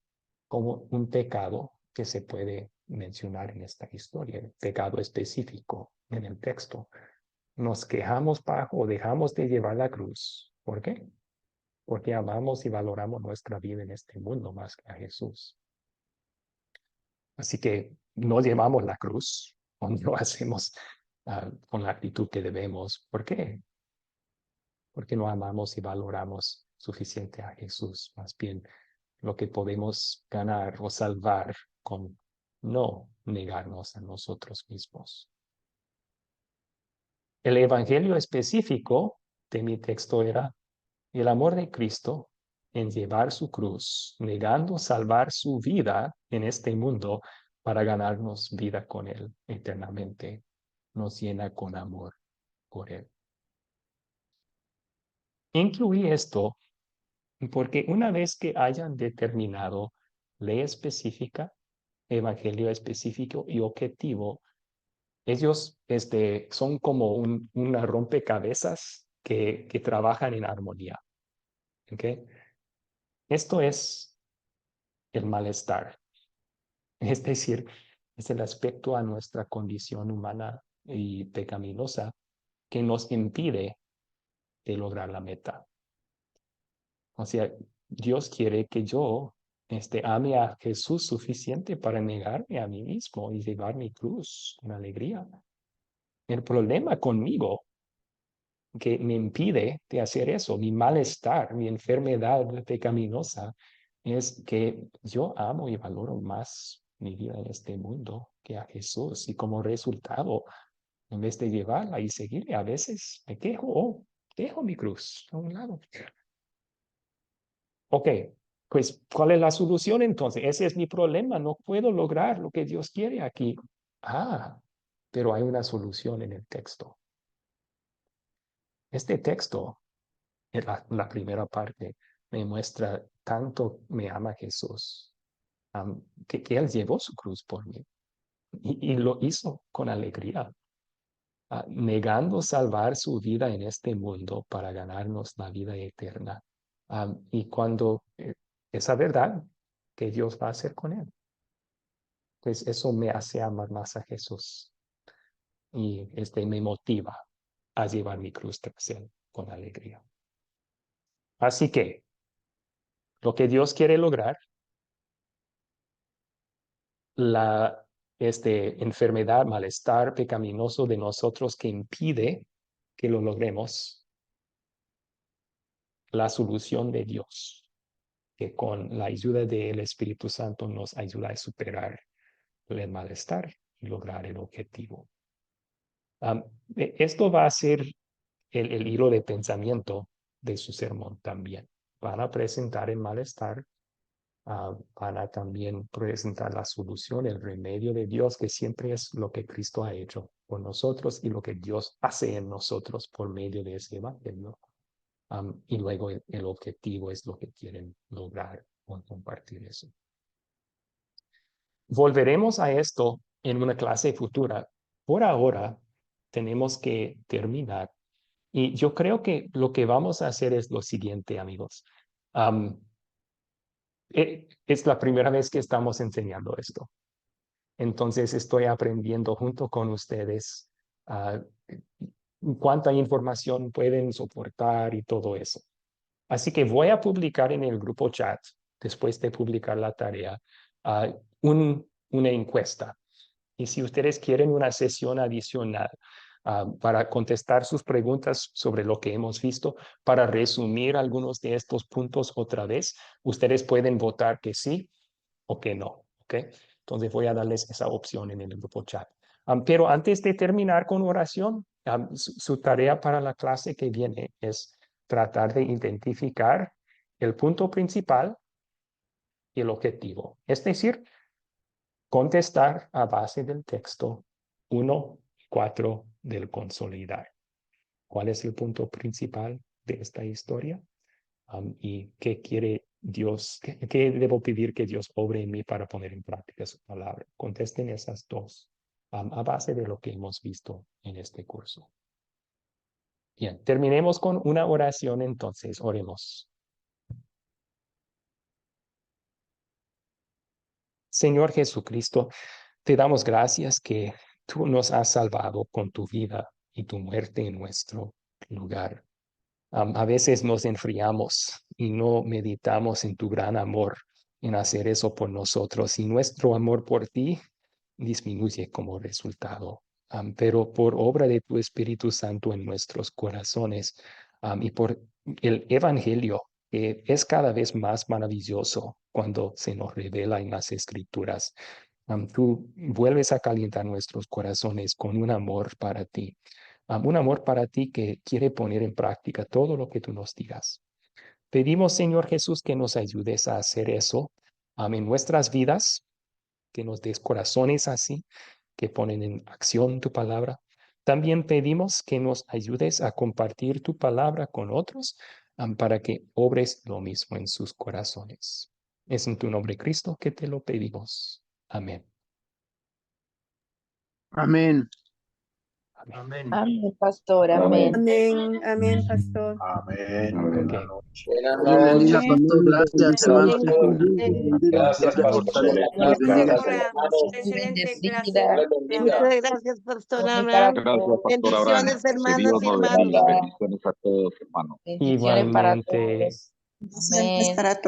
como un pecado que se puede mencionar en esta historia, el pecado específico en el texto. Nos quejamos bajo o dejamos de llevar la cruz. ¿Por qué? Porque amamos y valoramos nuestra vida en este mundo más que a Jesús. Así que no llevamos la cruz o no hacemos con la actitud que debemos. ¿Por qué? Porque no amamos y valoramos suficiente a Jesús. Más bien, lo que podemos ganar o salvar con no negarnos a nosotros mismos. El evangelio específico de mi texto era el amor de Cristo en llevar su cruz, negando salvar su vida en este mundo para ganarnos vida con Él eternamente. Nos llena con amor por Él. Incluí esto porque una vez que hayan determinado ley específica, evangelio específico y objetivo, ellos son como una rompecabezas que trabajan en armonía. ¿Okay? Esto es el malestar. Es decir, es el aspecto a nuestra condición humana y pecaminosa que nos impide de lograr la meta. O sea, Dios quiere que yo ame a Jesús suficiente para negarme a mí mismo y llevar mi cruz con alegría. El problema conmigo que me impide de hacer eso, mi malestar, mi enfermedad pecaminosa, es que yo amo y valoro más mi vida en este mundo que a Jesús. Y como resultado, en vez de llevarla y seguirle, a veces me quejo, dejo mi cruz a un lado. Ok, pues, ¿cuál es la solución entonces? Ese es mi problema, no puedo lograr lo que Dios quiere aquí. Pero hay una solución en el texto. Este texto, en la primera parte, me muestra tanto me ama Jesús, que Él llevó su cruz por mí y lo hizo con alegría, negando salvar su vida en este mundo para ganarnos la vida eterna. Y cuando esa verdad que Dios va a hacer con Él, pues eso me hace amar más a Jesús y me motiva a llevar mi cruz tras Él con alegría. Así que lo que Dios quiere lograr, la enfermedad, malestar pecaminoso de nosotros que impide que lo logremos, la solución de Dios, que con la ayuda del Espíritu Santo nos ayuda a superar el malestar y lograr el objetivo. Esto va a ser el hilo de pensamiento de su sermón también. Van a presentar el malestar, van a también presentar la solución, el remedio de Dios, que siempre es lo que Cristo ha hecho por nosotros y lo que Dios hace en nosotros por medio de ese evangelio. Y luego el objetivo es lo que quieren lograr con compartir eso. Volveremos a esto en una clase futura. Por ahora, tenemos que terminar. Y yo creo que lo que vamos a hacer es lo siguiente, amigos. Es la primera vez que estamos enseñando esto. Entonces, estoy aprendiendo junto con ustedes cuánta información pueden soportar y todo eso. Así que voy a publicar en el grupo chat, después de publicar la tarea, una encuesta. Y si ustedes quieren una sesión adicional para contestar sus preguntas sobre lo que hemos visto, para resumir algunos de estos puntos otra vez, ustedes pueden votar que sí o que no. ¿Okay? Entonces voy a darles esa opción en el grupo chat. Pero antes de terminar con oración, su tarea para la clase que viene es tratar de identificar el punto principal y el objetivo. Es decir, contestar a base del texto 1 y 4 del consolidar. ¿Cuál es el punto principal de esta historia? ¿Y qué quiere Dios? ¿Qué debo pedir que Dios obre en mí para poner en práctica su palabra? Contesten esas dos a base de lo que hemos visto en este curso. Bien, terminemos con una oración entonces. Oremos. Señor Jesucristo, te damos gracias que tú nos has salvado con tu vida y tu muerte en nuestro lugar. A veces nos enfriamos y no meditamos en tu gran amor en hacer eso por nosotros, y nuestro amor por ti disminuye como resultado. Pero por obra de tu Espíritu Santo en nuestros corazones y por el Evangelio, que es cada vez más maravilloso cuando se nos revela en las Escrituras, tú vuelves a calentar nuestros corazones con un amor para ti. Un amor para ti que quiere poner en práctica todo lo que tú nos digas. Pedimos, Señor Jesús, que nos ayudes a hacer eso en nuestras vidas, que nos des corazones así, que ponen en acción tu palabra. También pedimos que nos ayudes a compartir tu palabra con otros para que obres lo mismo en sus corazones. Es en tu nombre, Cristo, que te lo pedimos. Amén. Amén. Amén. Amén, pastor, amén. Amén, amén, pastor. Amén. Okay. Buenas Dios bendiga, noches. pastor. Gracias, hermanos. Gracias, pastor. Buenas Gracias por tardes, la hermanos. excelente clase. Dios les bendiga. Muchas gracias, Pastor Amén para Abraham. todos. Gracias, Pastor Abraham. Bendiciones, Que hermanas Dios y nos hermanos. bendiga. Bendiciones a todos, hermanos. Bendiciones para Igualmente. todos. Amén. Para todos.